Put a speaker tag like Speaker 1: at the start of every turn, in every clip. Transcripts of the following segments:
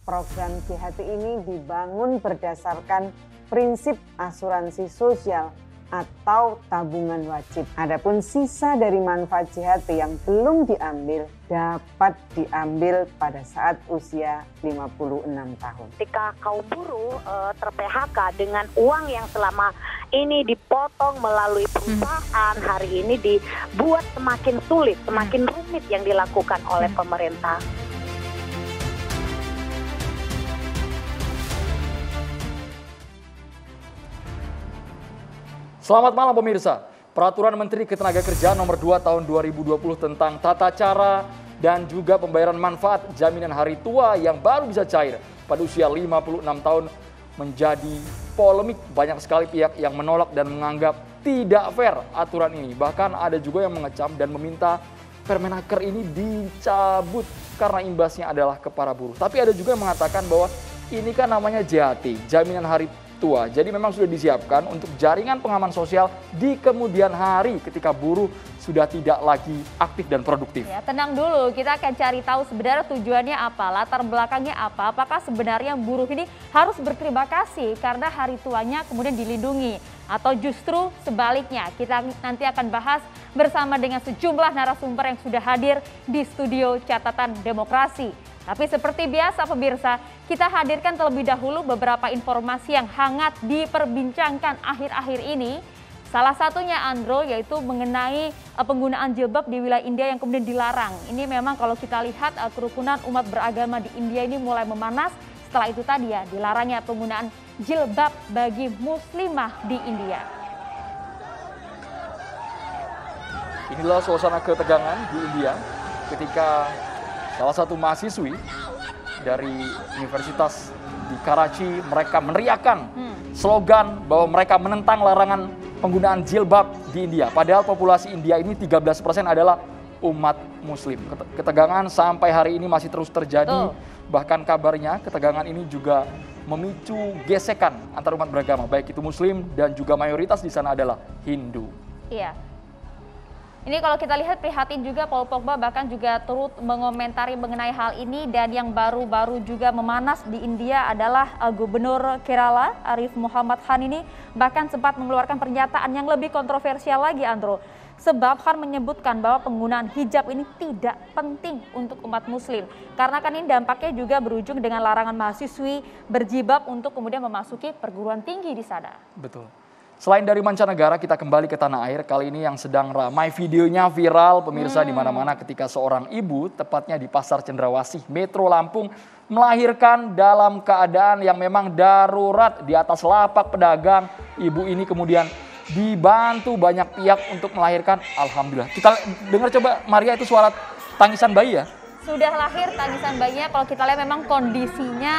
Speaker 1: Program JHT ini dibangun berdasarkan prinsip asuransi sosial atau tabungan wajib. Adapun sisa dari manfaat JHT yang belum diambil dapat diambil pada saat usia 56 tahun.
Speaker 2: Ketika kaum buruh ter-PHK dengan uang yang selama ini dipotong melalui perusahaan, hari ini dibuat semakin sulit, semakin rumit yang dilakukan oleh pemerintah.
Speaker 3: Selamat malam pemirsa. Peraturan Menteri Ketenagakerjaan Nomor 2 Tahun 2020 tentang tata cara dan juga pembayaran manfaat jaminan hari tua yang baru bisa cair pada usia 56 tahun menjadi polemik. Banyak sekali pihak yang menolak dan menganggap tidak fair aturan ini. Bahkan ada juga yang mengecam dan meminta Permenaker ini dicabut karena imbasnya adalah ke para buruh. Tapi ada juga yang mengatakan bahwa ini kan namanya JHT, jaminan hari tua. Jadi memang sudah disiapkan untuk jaringan pengaman sosial di kemudian hari ketika buruh sudah tidak lagi aktif dan produktif.
Speaker 4: Ya, tenang dulu, kita akan cari tahu sebenarnya tujuannya apa, latar belakangnya apa. Apakah sebenarnya buruh ini harus berterima kasih karena hari tuanya kemudian dilindungi, atau justru sebaliknya. Kita nanti akan bahas bersama dengan sejumlah narasumber yang sudah hadir di studio Catatan Demokrasi. Tapi seperti biasa pemirsa, kita hadirkan terlebih dahulu beberapa informasi yang hangat diperbincangkan akhir-akhir ini. Salah satunya Andro, yaitu mengenai penggunaan jilbab di wilayah India yang kemudian dilarang. Ini memang kalau kita lihat kerukunan umat beragama di India ini mulai memanas. Setelah itu tadi ya, dilarangnya penggunaan jilbab bagi muslimah di India.
Speaker 3: Inilah suasana ketegangan di India ketika salah satu mahasiswi dari universitas di Karachi, mereka meneriakkan slogan bahwa mereka menentang larangan penggunaan jilbab di India. Padahal populasi India ini 13% adalah umat muslim. Ketegangan sampai hari ini masih terus terjadi. Bahkan kabarnya ketegangan ini juga memicu gesekan antar umat beragama, baik itu muslim dan juga mayoritas di sana adalah Hindu.
Speaker 4: Iya. Ini kalau kita lihat prihatin juga, Paul Pogba bahkan juga turut mengomentari mengenai hal ini. Dan yang baru-baru juga memanas di India adalah Gubernur Kerala Arif Muhammad Khan ini bahkan sempat mengeluarkan pernyataan yang lebih kontroversial lagi, Andro. Sebab Khan menyebutkan bahwa penggunaan hijab ini tidak penting untuk umat muslim. Karena kan ini dampaknya juga berujung dengan larangan mahasiswi berjilbab untuk kemudian memasuki perguruan tinggi di sana. Betul.
Speaker 3: Selain dari mancanegara, kita kembali ke tanah air. Kali ini yang sedang ramai videonya viral pemirsa di mana-mana ketika seorang ibu, tepatnya di Pasar Cendrawasih, Metro Lampung, melahirkan dalam keadaan yang memang darurat di atas lapak pedagang. Ibu ini kemudian dibantu banyak pihak untuk melahirkan. Alhamdulillah. Kita dengar coba Maria, itu suara tangisan bayi ya.
Speaker 4: Sudah lahir tangisan bayinya, kalau kita lihat memang kondisinya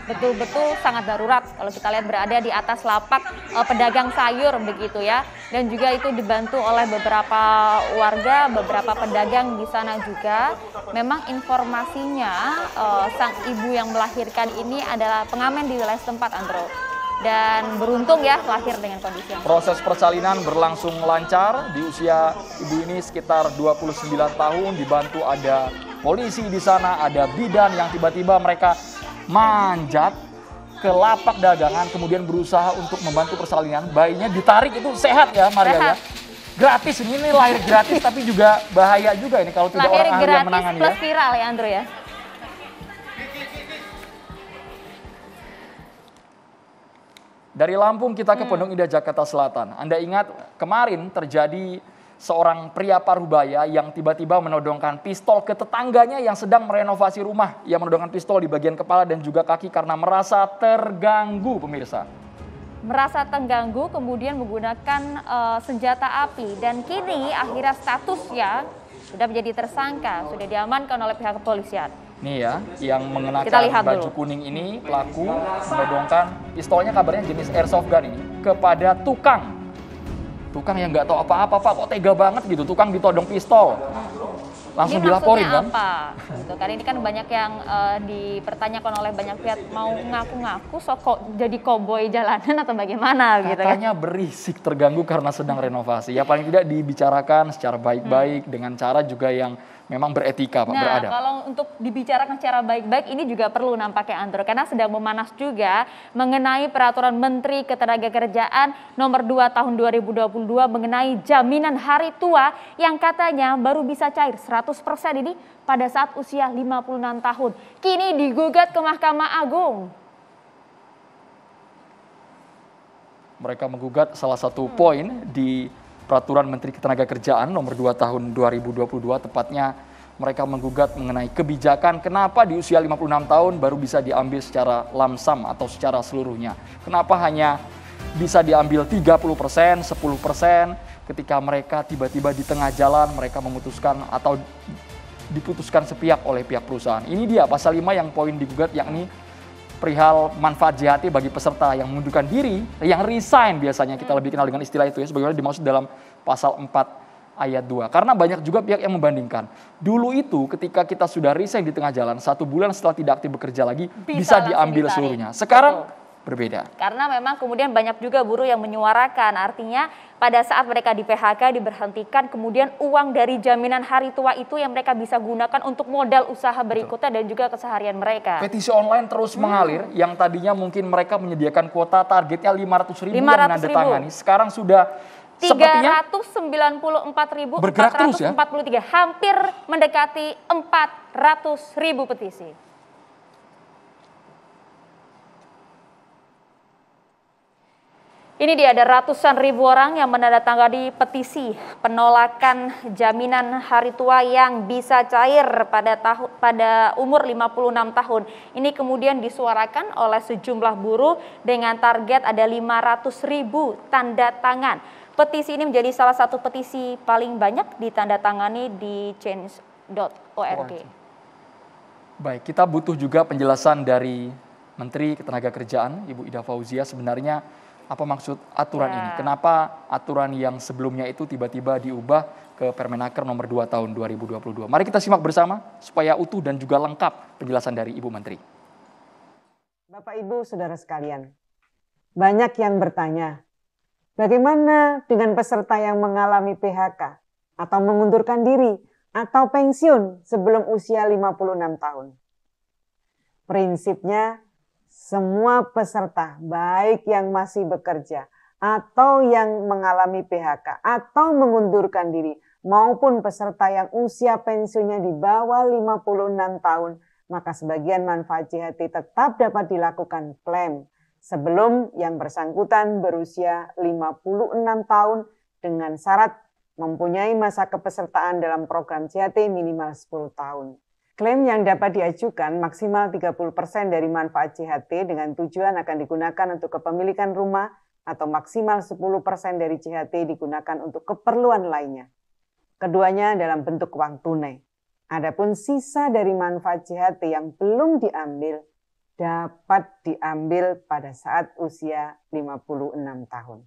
Speaker 4: betul-betul sangat darurat. Kalau kita lihat berada di atas lapak pedagang sayur begitu ya. Dan juga itu dibantu oleh beberapa warga, beberapa pedagang di sana juga. Memang informasinya sang ibu yang melahirkan ini adalah pengamen di wilayah setempat, Andro. Dan beruntung ya lahir dengan kondisi yang
Speaker 3: proses persalinan berlangsung lancar. Di usia ibu ini sekitar 29 tahun, dibantu ada polisi di sana, ada bidan yang tiba-tiba mereka manjat ke lapak dagangan kemudian berusaha untuk membantu persalinan. Bayinya ditarik, itu sehat ya Maria ya. Gratis, ini lahir gratis tapi juga bahaya juga ini kalau tidak orang ahli yang menangani ya.
Speaker 4: Lahir gratis plus viral ya Andro ya.
Speaker 3: Dari Lampung kita ke Pondok Indah, Jakarta Selatan. Anda ingat kemarin terjadi seorang pria parubaya yang tiba-tiba menodongkan pistol ke tetangganya yang sedang merenovasi rumah. Ia menodongkan pistol di bagian kepala dan juga kaki karena merasa terganggu, pemirsa.
Speaker 4: Merasa terganggu kemudian menggunakan senjata api. Dan kini akhirnya statusnya sudah menjadi tersangka, sudah diamankan oleh pihak kepolisian.
Speaker 3: Nih ya, yang mengenakan baju kuning ini, pelaku menodongkan pistolnya, kabarnya jenis airsoft gun ini, kepada tukang. Tukang yang nggak tahu apa-apa, Pak, kok tega banget gitu, tukang ditodong pistol. Langsung
Speaker 4: ini
Speaker 3: dilaporin kan?
Speaker 4: Apa? Gitu. Karena ini kan banyak yang dipertanyakan oleh banyak pihak, mau ngaku-ngaku kok jadi koboi jalanan atau bagaimana gitu kan?
Speaker 3: Katanya berisik, terganggu karena sedang renovasi. Ya paling tidak dibicarakan secara baik-baik dengan cara juga yang memang beretika, Pak,
Speaker 4: Nah,
Speaker 3: beradab.
Speaker 4: kalau untuk dibicarakan secara baik-baik ini juga perlu nampaknya Andro, karena sedang memanas juga mengenai peraturan Menteri Ketenagakerjaan nomor 2 tahun 2022 mengenai jaminan hari tua yang katanya baru bisa cair 100% ini pada saat usia 56 tahun. Kini digugat ke Mahkamah Agung.
Speaker 3: Mereka menggugat salah satu poin di Peraturan Menteri Ketenagakerjaan nomor 2 tahun 2022, tepatnya mereka menggugat mengenai kebijakan kenapa di usia 56 tahun baru bisa diambil secara lamsam atau secara seluruhnya. Kenapa hanya bisa diambil 30%, 10% ketika mereka tiba-tiba di tengah jalan mereka memutuskan atau diputuskan sepihak oleh pihak perusahaan. Ini dia pasal 5 yang poin digugat, yakni perihal manfaat JHT bagi peserta yang mengundurkan diri, yang resign biasanya kita lebih kenal dengan istilah itu ya, sebagaimana dimaksud dalam pasal 4 ayat 2. Karena banyak juga pihak yang membandingkan. Dulu itu ketika kita sudah resign di tengah jalan, 1 bulan setelah tidak aktif bekerja lagi, bisa diambil seluruhnya. Sekarang berbeda.
Speaker 4: Karena memang kemudian banyak juga buruh yang menyuarakan, artinya pada saat mereka di PHK diberhentikan, kemudian uang dari jaminan hari tua itu yang mereka bisa gunakan untuk modal usaha berikutnya dan juga keseharian mereka.
Speaker 3: Petisi online terus mengalir, yang tadinya mungkin mereka menyediakan kuota targetnya 500.000 yang menandatangani, sekarang sudah
Speaker 4: 394.443,
Speaker 3: bergerak terus ya,
Speaker 4: hampir mendekati 400.000 petisi. Ini dia, ada ratusan ribu orang yang menandatangani petisi penolakan jaminan hari tua yang bisa cair pada umur 56 tahun. Ini kemudian disuarakan oleh sejumlah buruh dengan target ada 500.000 tanda tangan. Petisi ini menjadi salah satu petisi paling banyak ditandatangani di change.org.
Speaker 3: Baik, kita butuh juga penjelasan dari Menteri Ketenagakerjaan, Ibu Ida Fauzia, sebenarnya apa maksud aturan ini? Kenapa aturan yang sebelumnya itu tiba-tiba diubah ke Permenaker nomor 2 tahun 2022? Mari kita simak bersama supaya utuh dan juga lengkap penjelasan dari Ibu Menteri.
Speaker 1: Bapak Ibu Saudara sekalian, banyak yang bertanya, bagaimana dengan peserta yang mengalami PHK atau mengundurkan diri atau pensiun sebelum usia 56 tahun? Prinsipnya, semua peserta, baik yang masih bekerja atau yang mengalami PHK atau mengundurkan diri, maupun peserta yang usia pensiunnya di bawah 56 tahun, maka sebagian manfaat JHT tetap dapat dilakukan klaim sebelum yang bersangkutan berusia 56 tahun dengan syarat mempunyai masa kepesertaan dalam program JHT minimal 10 tahun. Klaim yang dapat diajukan maksimal 30% dari manfaat JHT dengan tujuan akan digunakan untuk kepemilikan rumah atau maksimal 10% dari JHT digunakan untuk keperluan lainnya. Keduanya dalam bentuk uang tunai. Adapun sisa dari manfaat JHT yang belum diambil dapat diambil pada saat usia 56 tahun.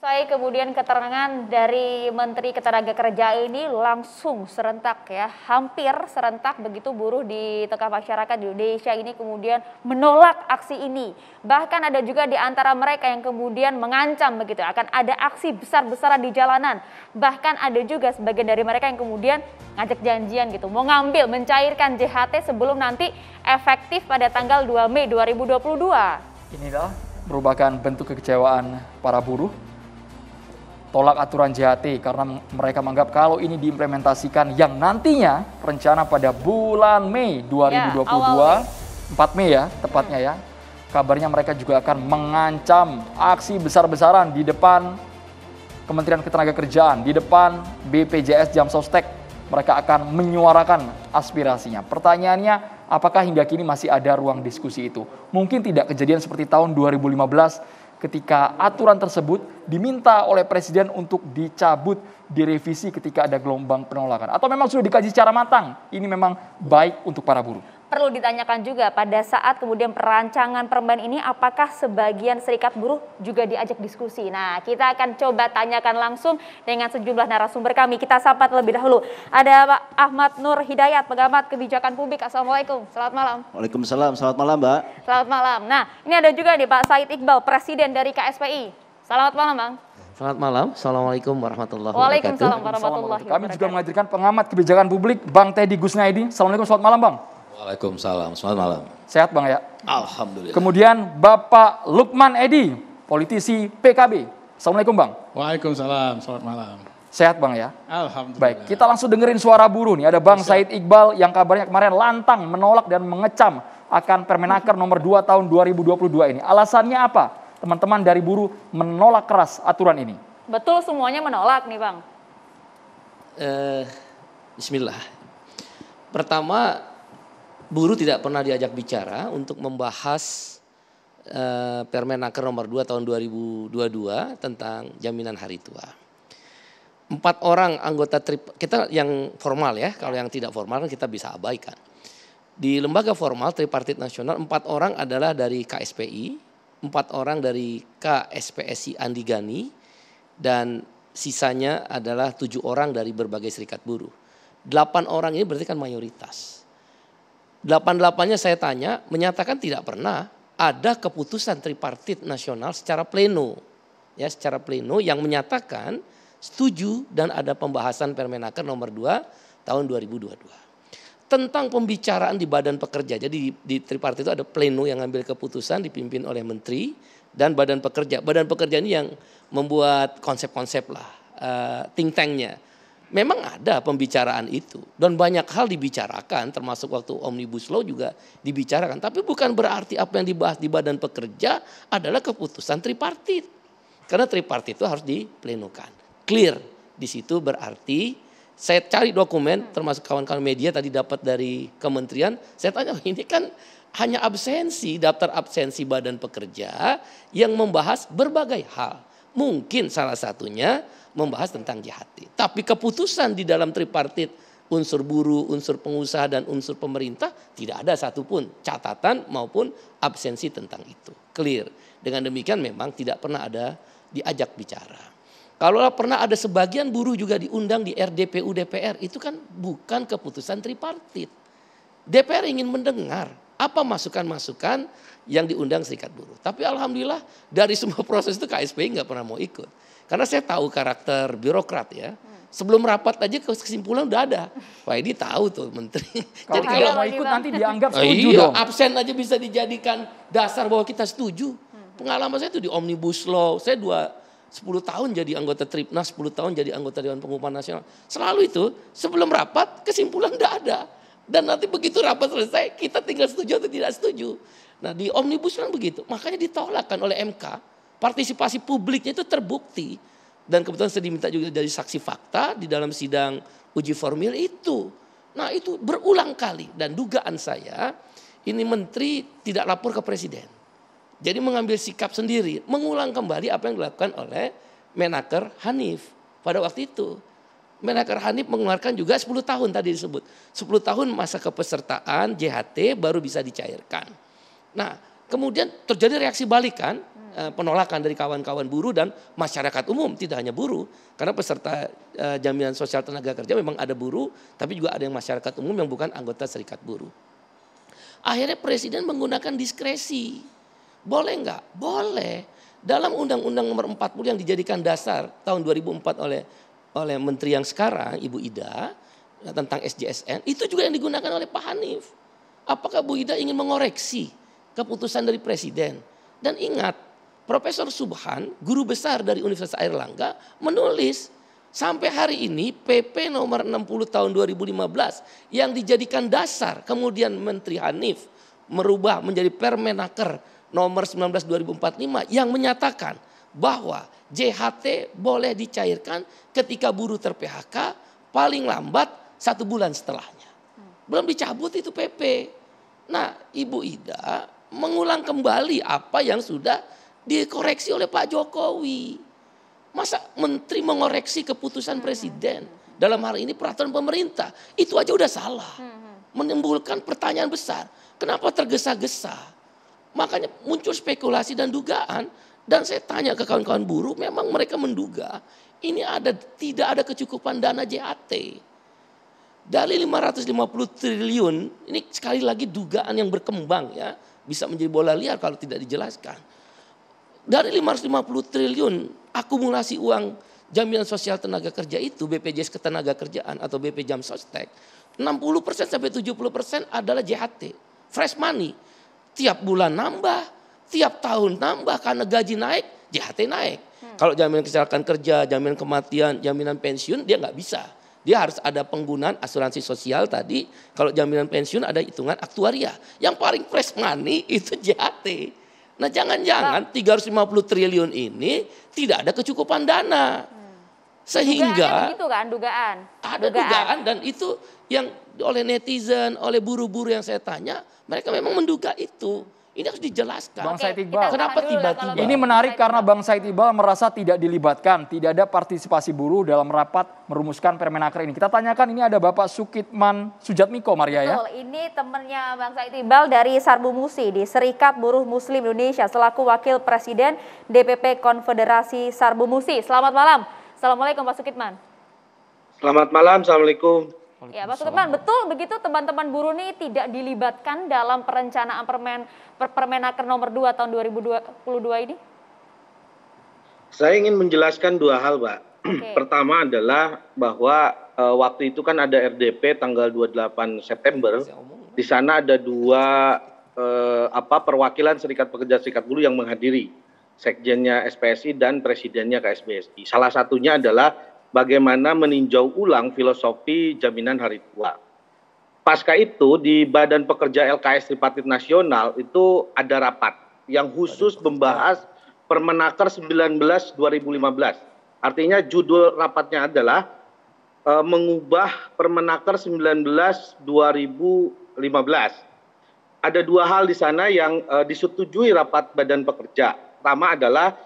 Speaker 4: Usai kemudian keterangan dari Menteri Ketenagakerjaan ini langsung serentak ya, hampir serentak begitu buruh di tengah masyarakat di Indonesia ini kemudian menolak aksi ini. Bahkan ada juga di antara mereka yang kemudian mengancam begitu akan ada aksi besar-besaran di jalanan. Bahkan ada juga sebagian dari mereka yang kemudian ngajak janjian gitu, mau ngambil mencairkan JHT sebelum nanti efektif pada tanggal 2 Mei 2022.
Speaker 3: Inilah merupakan bentuk kekecewaan para buruh. Tolak aturan JHT karena mereka menganggap kalau ini diimplementasikan yang nantinya rencana pada bulan Mei 2022, 4 Mei ya tepatnya ya, kabarnya mereka juga akan mengancam aksi besar-besaran di depan Kementerian Ketenagakerjaan, di depan BPJS Jam Sostek. Mereka akan menyuarakan aspirasinya. Pertanyaannya, apakah hingga kini masih ada ruang diskusi itu? Mungkin tidak kejadian seperti tahun 2015 ketika aturan tersebut diminta oleh Presiden untuk dicabut, direvisi ketika ada gelombang penolakan. Atau memang sudah dikaji secara matang, ini memang baik untuk para buruh.
Speaker 4: Perlu ditanyakan juga pada saat kemudian perancangan permen ini apakah sebagian serikat buruh juga diajak diskusi. Nah, kita akan coba tanyakan langsung dengan sejumlah narasumber kami. Kita sapa terlebih dahulu. Ada Pak Ahmad Nur Hidayat, pengamat kebijakan publik. Assalamualaikum. Selamat malam.
Speaker 5: Waalaikumsalam. Selamat malam, Mbak.
Speaker 4: Selamat malam. Nah, ini ada juga nih Pak Said Iqbal, Presiden dari KSPI. Selamat malam, Bang.
Speaker 5: Selamat malam. Assalamualaikum warahmatullahi
Speaker 4: Waalaikumsalam
Speaker 5: wabarakatuh.
Speaker 4: warahmatullahi
Speaker 3: Kami juga
Speaker 4: wabarakatuh.
Speaker 3: menghadirkan pengamat kebijakan publik Bang Teddy Gusnaidi. Assalamualaikum, selamat malam Bang.
Speaker 6: Waalaikumsalam, selamat malam.
Speaker 3: Sehat Bang ya?
Speaker 6: Alhamdulillah.
Speaker 3: Kemudian Bapak Lukman Edi, politisi PKB. Assalamualaikum Bang.
Speaker 7: Waalaikumsalam, selamat malam.
Speaker 3: Sehat Bang ya?
Speaker 7: Alhamdulillah.
Speaker 3: Baik, kita langsung dengerin suara buruh nih. Ada Bang Said Iqbal yang kabarnya kemarin lantang menolak dan mengecam akan Permenaker nomor 2 tahun 2022 ini. Alasannya apa? Teman-teman dari buruh menolak keras aturan ini.
Speaker 4: Betul semuanya menolak nih Bang.
Speaker 5: Bismillah. Pertama, buruh tidak pernah diajak bicara untuk membahas Permenaker nomor 2 tahun 2022 tentang jaminan hari tua. 4 orang anggota kita yang formal ya, kalau yang tidak formal kan kita bisa abaikan. Di lembaga formal tripartit nasional 4 orang adalah dari KSPI, 4 orang dari KSPSI Andi Gani, dan sisanya adalah 7 orang dari berbagai serikat buruh. 8 orang ini berarti kan mayoritas. 8-8-nya saya tanya menyatakan tidak pernah ada keputusan tripartit nasional secara pleno, ya secara pleno yang menyatakan setuju dan ada pembahasan Permenaker nomor 2 tahun 2022. Tentang pembicaraan di badan pekerja, jadi di tripartit itu ada pleno yang ngambil keputusan dipimpin oleh menteri dan badan pekerja. Badan pekerja ini yang membuat konsep-konsep lah, think tanknya. Memang ada pembicaraan itu dan banyak hal dibicarakan termasuk waktu Omnibus Law juga dibicarakan. Tapi bukan berarti apa yang dibahas di badan pekerja adalah keputusan tripartit. Karena tripartit itu harus diplenokan. Clear di situ berarti saya cari dokumen termasuk kawan-kawan media tadi dapat dari kementerian. Saya tanya ini kan hanya absensi, daftar absensi badan pekerja yang membahas berbagai hal. Mungkin salah satunya membahas tentang JHT. Tapi keputusan di dalam tripartit unsur buruh, unsur pengusaha dan unsur pemerintah tidak ada satupun catatan maupun absensi tentang itu. Clear. Dengan demikian memang tidak pernah ada diajak bicara. Kalau pernah ada sebagian buruh juga diundang di RDPU DPR, itu kan bukan keputusan tripartit. DPR ingin mendengar apa masukan-masukan yang diundang serikat buruh. Tapi alhamdulillah dari semua proses itu KSPI nggak pernah mau ikut. Karena saya tahu karakter birokrat ya. Sebelum rapat aja kesimpulan udah ada. Wah ini tahu tuh menteri.
Speaker 3: Jadi kalau mau ikut nanti dianggap setuju
Speaker 5: iya,
Speaker 3: dong.
Speaker 5: absen aja bisa dijadikan dasar bahwa kita setuju. Pengalaman saya itu di Omnibus Law. Saya 10 tahun jadi anggota Tripnas, 10 tahun jadi anggota Dewan Pengupahan Nasional. Selalu itu sebelum rapat kesimpulan tidak ada. Dan nanti begitu rapat selesai kita tinggal setuju atau tidak setuju. Nah di Omnibus kan begitu. Makanya ditolakkan oleh MK. Partisipasi publiknya itu terbukti. Dan kebetulan saya diminta juga dari saksi fakta di dalam sidang uji formil itu. Nah itu berulang kali. Dan dugaan saya ini menteri tidak lapor ke presiden. Jadi mengambil sikap sendiri, mengulang kembali apa yang dilakukan oleh Menaker Hanif pada waktu itu. Menaker Hanif mengeluarkan juga 10 tahun tadi disebut. 10 tahun masa kepesertaan JHT baru bisa dicairkan. Nah kemudian terjadi reaksi balik kan, penolakan dari kawan-kawan buruh dan masyarakat umum, tidak hanya buruh. Karena peserta jaminan sosial tenaga kerja memang ada buruh, tapi juga ada yang masyarakat umum yang bukan anggota serikat buruh. Akhirnya presiden menggunakan diskresi. Boleh enggak? Boleh. Dalam Undang-Undang nomor 40 yang dijadikan dasar tahun 2004 oleh menteri yang sekarang, Ibu Ida, tentang SJSN, itu juga yang digunakan oleh Pak Hanif. Apakah Bu Ida ingin mengoreksi keputusan dari presiden? Dan ingat, Profesor Subhan, guru besar dari Universitas Airlangga, menulis sampai hari ini PP nomor 60 tahun 2015 yang dijadikan dasar kemudian Menteri Hanif merubah menjadi Permenaker nomor 19 2045 yang menyatakan bahwa JHT boleh dicairkan ketika buruh ter-PHK paling lambat 1 bulan setelahnya. Belum dicabut itu PP. Nah Ibu Ida mengulang kembali apa yang sudah dikoreksi oleh Pak Jokowi. Masa menteri mengoreksi keputusan presiden dalam hal ini peraturan pemerintah. Itu aja udah salah. Menimbulkan pertanyaan besar. Kenapa tergesa-gesa? Makanya muncul spekulasi dan dugaan. Dan saya tanya ke kawan-kawan buruh, memang mereka menduga ini tidak ada kecukupan dana JHT. Dari 550 triliun, ini sekali lagi dugaan yang berkembang ya. Bisa menjadi bola liar kalau tidak dijelaskan. Dari 550 triliun akumulasi uang jaminan sosial tenaga kerja itu, BPJS Ketenagakerjaan atau BP Jam Sostek, 60% sampai 70% adalah JHT, fresh money. Tiap bulan nambah, tiap tahun nambah karena gaji naik, JHT naik. Kalau jaminan kecelakaan kerja, jaminan kematian, jaminan pensiun dia nggak bisa. Dia harus ada penggunaan asuransi sosial tadi. Kalau jaminan pensiun ada hitungan aktuaria. Yang paling fresh money itu JHT. Nah jangan-jangan 350 triliun ini tidak ada kecukupan dana. Sehingga
Speaker 4: begitu kan, dugaan.
Speaker 5: Ada dugaan dan itu yang oleh netizen, oleh buruh-buruh yang saya tanya, mereka memang menduga itu. Ini harus dijelaskan.
Speaker 3: Bang Said Iqbal,
Speaker 5: kenapa tiba-tiba?
Speaker 3: Ini menarik karena Bang Said Iqbal merasa tidak dilibatkan, tidak ada partisipasi buruh dalam rapat merumuskan Permenaker ini. Kita tanyakan, ini ada Bapak Sukitman Sujatmiko, Maria ya.
Speaker 4: Betul, ini temannya Bang Said Iqbal dari Sarbu Musi di Serikat Buruh Muslim Indonesia selaku Wakil Presiden DPP Konfederasi Sarbu Musi. Selamat malam. Assalamualaikum Pak Sukitman.
Speaker 8: Selamat malam, Assalamualaikum.
Speaker 4: Ya Pak Sukitman, betul begitu teman-teman buruh ini tidak dilibatkan dalam perencanaan Permenaker nomor 2 tahun 2022 ini?
Speaker 8: Saya ingin menjelaskan dua hal, Pak.
Speaker 4: Okay.
Speaker 8: Pertama adalah bahwa waktu itu kan ada RDP tanggal 28 September. Di sana ada dua perwakilan Serikat Pekerja Serikat Buruh yang menghadiri. Sekjennya SPSI dan presidennya KSBSI. Salah satunya adalah bagaimana meninjau ulang filosofi jaminan hari tua. Pasca itu di Badan Pekerja LKS Tripartit Nasional itu ada rapat yang khusus membahas Permenaker 19 2015. Artinya judul rapatnya adalah mengubah Permenaker 19 2015. Ada dua hal di sana yang disetujui rapat Badan Pekerja. Pertama adalah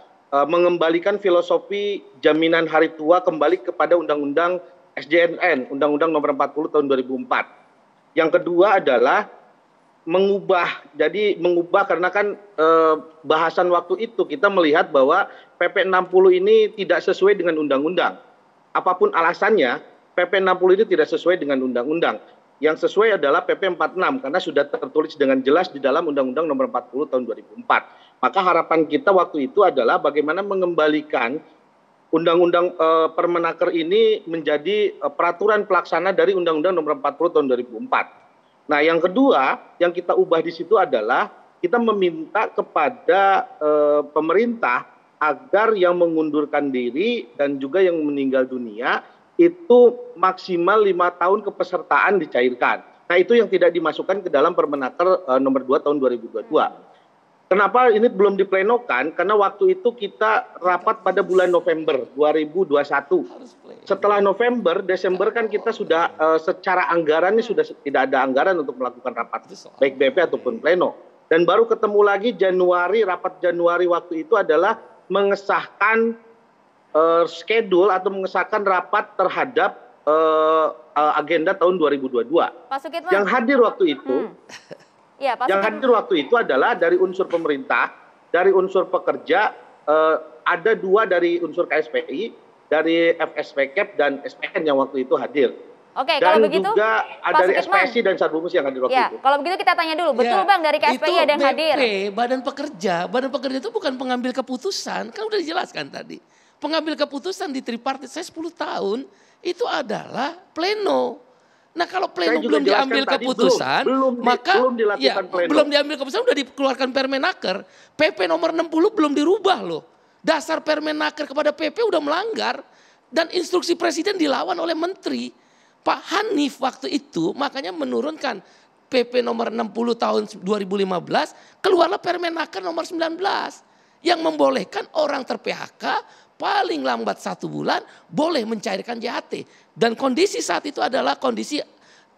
Speaker 8: mengembalikan filosofi jaminan hari tua kembali kepada Undang-Undang SJMN, Undang-Undang Nomor 40 Tahun 2004. Yang kedua adalah mengubah karena kan bahasan waktu itu kita melihat bahwa PP 60 ini tidak sesuai dengan undang-undang. Apapun alasannya, PP 60 ini tidak sesuai dengan undang-undang. Yang sesuai adalah PP 46 karena sudah tertulis dengan jelas di dalam Undang-Undang Nomor 40 Tahun 2004. Maka harapan kita waktu itu adalah bagaimana mengembalikan Undang-Undang Permenaker ini menjadi peraturan pelaksana dari Undang-Undang Nomor 40 Tahun 2004. Nah, yang kedua yang kita ubah di situ adalah kita meminta kepada pemerintah agar yang mengundurkan diri dan juga yang meninggal dunia itu maksimal 5 tahun kepesertaan dicairkan. Nah, itu yang tidak dimasukkan ke dalam Permenaker Nomor 2 Tahun 2022. Kenapa ini belum diplenokan? Karena waktu itu kita rapat pada bulan November 2021. Setelah November, Desember kan kita sudah secara anggaran ini sudah tidak ada anggaran untuk melakukan rapat baik BP ataupun pleno. Dan baru ketemu lagi rapat Januari waktu itu adalah mengesahkan schedule atau mengesahkan rapat terhadap agenda tahun 2022.
Speaker 4: Pak Sukitman.
Speaker 8: Yang hadir waktu itu
Speaker 4: Ya,
Speaker 8: yang hadir waktu itu adalah dari unsur pemerintah, dari unsur pekerja, ada dua dari unsur KSPI, dari FSPKEP dan SPN yang waktu itu hadir.
Speaker 4: Oke,
Speaker 8: dan
Speaker 4: kalau begitu
Speaker 8: juga ada dari SPSI dan Sarbumus yang hadir waktu itu.
Speaker 4: Kalau begitu kita tanya dulu, betul Bang dari KSPI ada yang hadir?
Speaker 5: Badan Pekerja itu bukan pengambil keputusan, kan udah dijelaskan tadi. Pengambil keputusan di tripartit saya 10 tahun itu adalah pleno. Nah kalau pleno belum diambil keputusan, maka belum diambil keputusan sudah dikeluarkan Permenaker. PP nomor 60 belum dirubah loh. Dasar Permenaker kepada PP udah melanggar dan instruksi presiden dilawan oleh menteri. Pak Hanif waktu itu makanya menurunkan PP nomor 60 tahun 2015, keluarlah Permenaker nomor 19 yang membolehkan orang ter-PHK paling lambat 1 bulan boleh mencairkan JHT. Dan kondisi saat itu adalah kondisi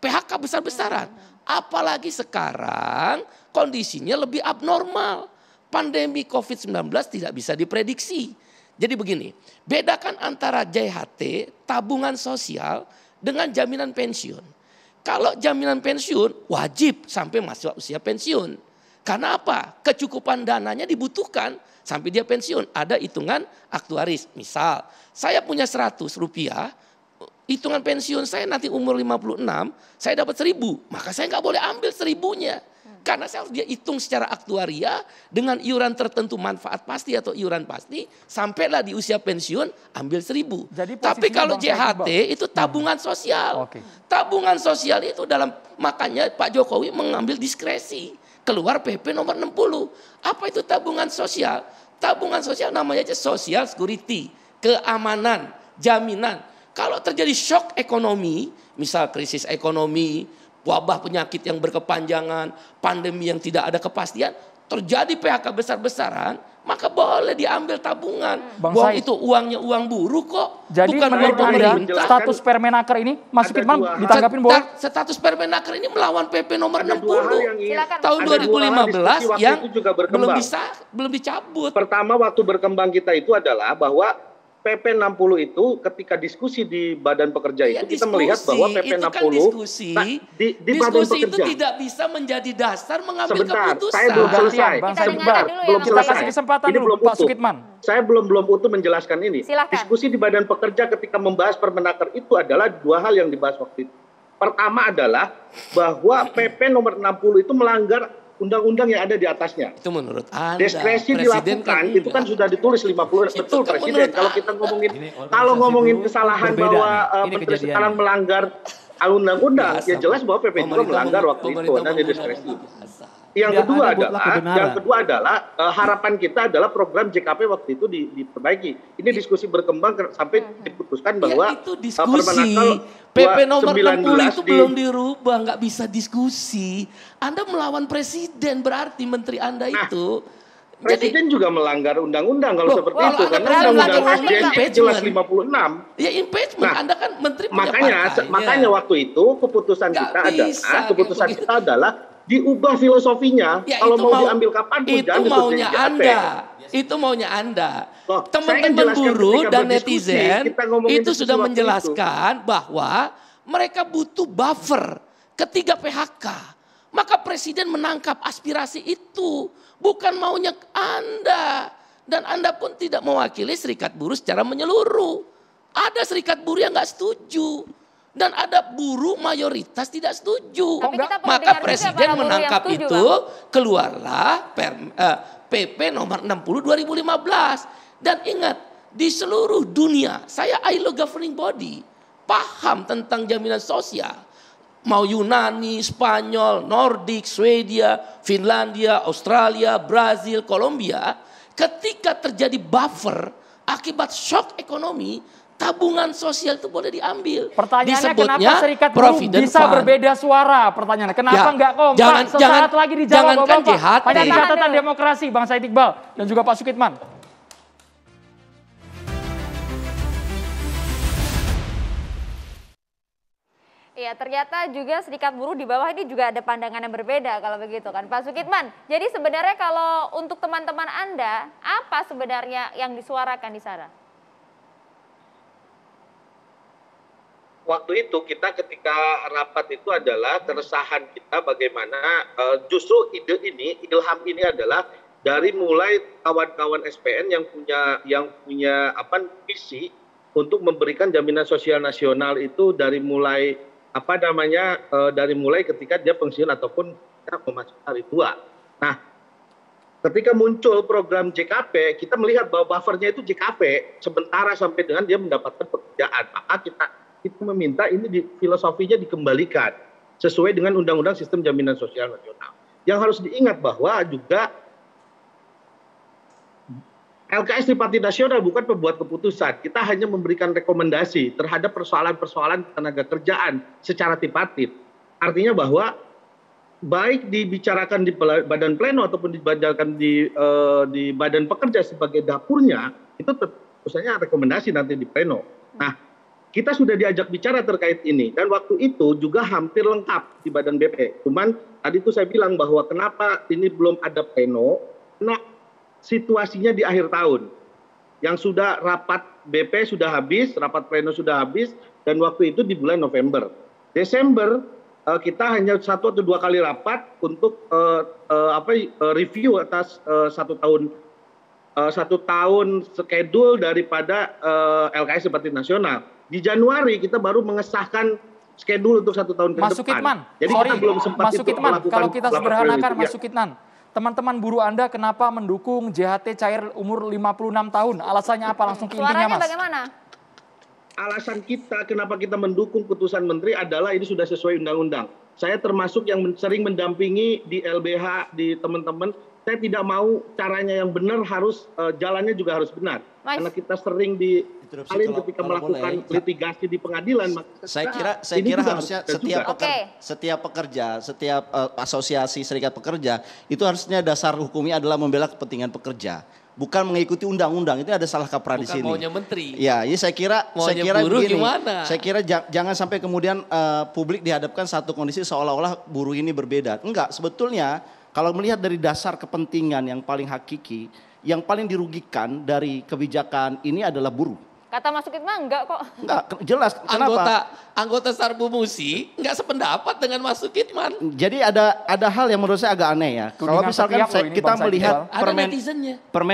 Speaker 5: PHK besar-besaran. Apalagi sekarang kondisinya lebih abnormal. Pandemi COVID-19 tidak bisa diprediksi. Jadi begini, bedakan antara JHT, tabungan sosial dengan jaminan pensiun. Kalau jaminan pensiun wajib sampai masa usia pensiun. Karena apa? Kecukupan dananya dibutuhkan sampai dia pensiun. Ada hitungan aktuaris. Misal, saya punya 100 rupiah, hitungan pensiun saya nanti umur 56, saya dapat 1.000. Maka saya nggak boleh ambil 1.000-nya. Karena saya harus dia hitung secara aktuaria dengan iuran tertentu manfaat pasti atau iuran pasti, sampailah di usia pensiun ambil 1.000. Tapi kalau JHT itu tabungan sosial. Tabungan sosial itu makanya Pak Jokowi mengambil diskresi. Keluar PP nomor 60. Apa itu tabungan sosial? Tabungan sosial namanya aja social security, keamanan, jaminan. Kalau terjadi shock ekonomi, misal krisis ekonomi, wabah penyakit yang berkepanjangan, pandemi yang tidak ada kepastian, terjadi PHK besar-besaran, maka boleh diambil tabungan. Uang itu uangnya uang buruh kok.
Speaker 3: Jadi
Speaker 5: bukan uang pemerintah.
Speaker 3: Status Permenaker ini, Mas Sukitman ditanggapin boleh?
Speaker 5: Status Permenaker ini melawan PP nomor 60 tahun 2015 yang belum dicabut.
Speaker 8: Pertama waktu berkembang kita itu adalah bahwa PP 60 itu ketika diskusi di Badan Pekerja itu kita melihat bahwa PP 60
Speaker 5: kan diskusi itu tidak bisa menjadi dasar mengambil keputusan.
Speaker 8: Saya belum selesai.
Speaker 3: Belum selesai kesempatan dulu Pak Sukitman.
Speaker 8: Saya belum utuh menjelaskan ini.
Speaker 4: Silakan.
Speaker 8: Diskusi di Badan Pekerja ketika membahas Permenaker itu adalah dua hal yang dibahas waktu itu. Pertama adalah bahwa PP nomor 60 itu melanggar undang-undang yang ada di atasnya.
Speaker 5: Itu menurut Anda.
Speaker 8: Diskresi dilakukan itu kan sudah ditulis 50 betul Presiden. Kalau kita ngomongin kesalahan bahwa Menteri sekarang melanggar undang-undang, ya jelas bahwa PP juga melanggar waktu itu dan diskresi. Yang kedua adalah harapan kita adalah program JKP waktu itu diperbaiki. Ini diskusi berkembang sampai diputuskan bahwa
Speaker 5: itu diskusi. PP nomor 60 itu belum dirubah, nggak bisa diskusi. Anda melawan Presiden berarti Menteri Anda itu.
Speaker 8: Presiden juga melanggar undang-undang kalau seperti itu karena undang-undang SDM jelas 56.
Speaker 5: Ya impeachment, Anda kan Menteri punya
Speaker 8: makanya waktu itu keputusan kita adalah diubah filosofinya.
Speaker 5: Ya,
Speaker 8: kalau mau diambil kapan pun
Speaker 5: itu maunya Anda. Itu maunya Anda. Teman-teman buruh dan netizen itu sudah menjelaskan bahwa mereka butuh buffer ketiga PHK. Maka Presiden menangkap aspirasi itu. Bukan maunya Anda. Dan Anda pun tidak mewakili serikat buruh secara menyeluruh. Ada serikat buruh yang nggak setuju. Dan ada buruh mayoritas tidak setuju. Maka Presiden menangkap itu, keluarlah PP nomor 60 2015. Dan ingat, di seluruh dunia, saya ILO governing body, paham tentang jaminan sosial. Mau Yunani, Spanyol, Nordik, Swedia, Finlandia, Australia, Brazil, Kolombia, ketika terjadi buffer akibat shock ekonomi, tabungan sosial itu boleh diambil.
Speaker 3: Pertanyaannya kenapa serikat buruh bisa berbeda suara? Pertanyaannya kenapa nggak kompak? Sesaat lagi dijawab Bapak. Hanya di catatan demokrasi, Bang Said Iqbal dan juga Pak Sukitman.
Speaker 4: Ya, ternyata juga serikat buruh di bawah ini juga ada pandangan yang berbeda kalau begitu kan Pak Sukitman. Jadi sebenarnya kalau untuk teman-teman Anda, apa sebenarnya yang disuarakan di sana?
Speaker 8: Waktu itu kita ketika rapat itu adalah keresahan kita bagaimana justru ilham ini adalah dari mulai kawan-kawan SPN yang punya visi untuk memberikan jaminan sosial nasional itu dari mulai dari mulai ketika dia pensiun ataupun memasuki hari tua. Nah, ketika muncul program JKP, kita melihat bahwa buffernya itu JKP sementara sampai dengan dia mendapatkan pekerjaan. Maka kita meminta ini filosofinya dikembalikan sesuai dengan Undang-Undang Sistem Jaminan Sosial Nasional. Yang harus diingat bahwa juga LKS Tripartit Nasional bukan pembuat keputusan. Kita hanya memberikan rekomendasi terhadap persoalan-persoalan tenaga kerjaan secara tripartit. Artinya bahwa baik dibicarakan di Badan Pleno ataupun dibicarakan di Badan Pekerja sebagai dapurnya, itu tentunya rekomendasi nanti di Pleno. Nah, kita sudah diajak bicara terkait ini. Dan waktu itu juga hampir lengkap di Badan BP. Cuman tadi itu saya bilang bahwa kenapa ini belum ada Pleno, karena situasinya di akhir tahun. Yang sudah rapat BP sudah habis, rapat Pleno sudah habis, dan waktu itu di bulan November. Desember kita hanya 1 atau 2 kali rapat untuk review atas satu tahun schedule daripada LKS Tripartit Nasional. Di Januari kita baru mengesahkan schedule untuk 1 tahun ke
Speaker 3: Mas
Speaker 8: depan.
Speaker 3: Sukitman,
Speaker 8: Jadi
Speaker 3: sorry,
Speaker 8: kita belum sempat
Speaker 3: Mas
Speaker 8: itu
Speaker 3: Sukitman,
Speaker 8: melakukan
Speaker 3: kalau kita
Speaker 8: laporan
Speaker 3: sederhanakan
Speaker 8: itu,
Speaker 3: Mas
Speaker 8: ya.
Speaker 3: Sukitman, teman-teman buruh Anda kenapa mendukung JHT cair umur 56 tahun? Alasannya apa langsung ke intinya,
Speaker 4: Suaranya
Speaker 3: Mas?
Speaker 4: bagaimana?
Speaker 8: Alasan kita kenapa kita mendukung putusan menteri adalah ini sudah sesuai undang-undang. Saya termasuk yang sering mendampingi di LBH, di teman-teman. Saya tidak mau caranya yang benar, harus jalannya juga harus benar.
Speaker 4: Mas.
Speaker 8: Karena kita sering ketika melakukan litigasi di pengadilan.
Speaker 6: Saya kira harusnya setiap pekerja, setiap asosiasi serikat pekerja itu harusnya dasar hukumnya adalah membela kepentingan pekerja. Bukan mengikuti undang-undang, itu ada salah kaprah di sini.
Speaker 5: Bukan maunya menteri.
Speaker 6: Ya, saya kira
Speaker 5: buruh
Speaker 6: begini.
Speaker 5: gimana?
Speaker 6: Saya kira jangan sampai kemudian publik dihadapkan satu kondisi seolah-olah buruh ini berbeda. Enggak, sebetulnya kalau melihat dari dasar kepentingan yang paling hakiki, yang paling dirugikan dari kebijakan ini adalah buruh.
Speaker 4: Kata Mas Sukitman enggak kok.
Speaker 6: Enggak, jelas. Kenapa?
Speaker 5: Anggota Sarbu Musi enggak sependapat dengan Mas Sukitman.
Speaker 6: Jadi ada hal yang menurut saya agak aneh ya. Kalau misalkan kita melihat Permen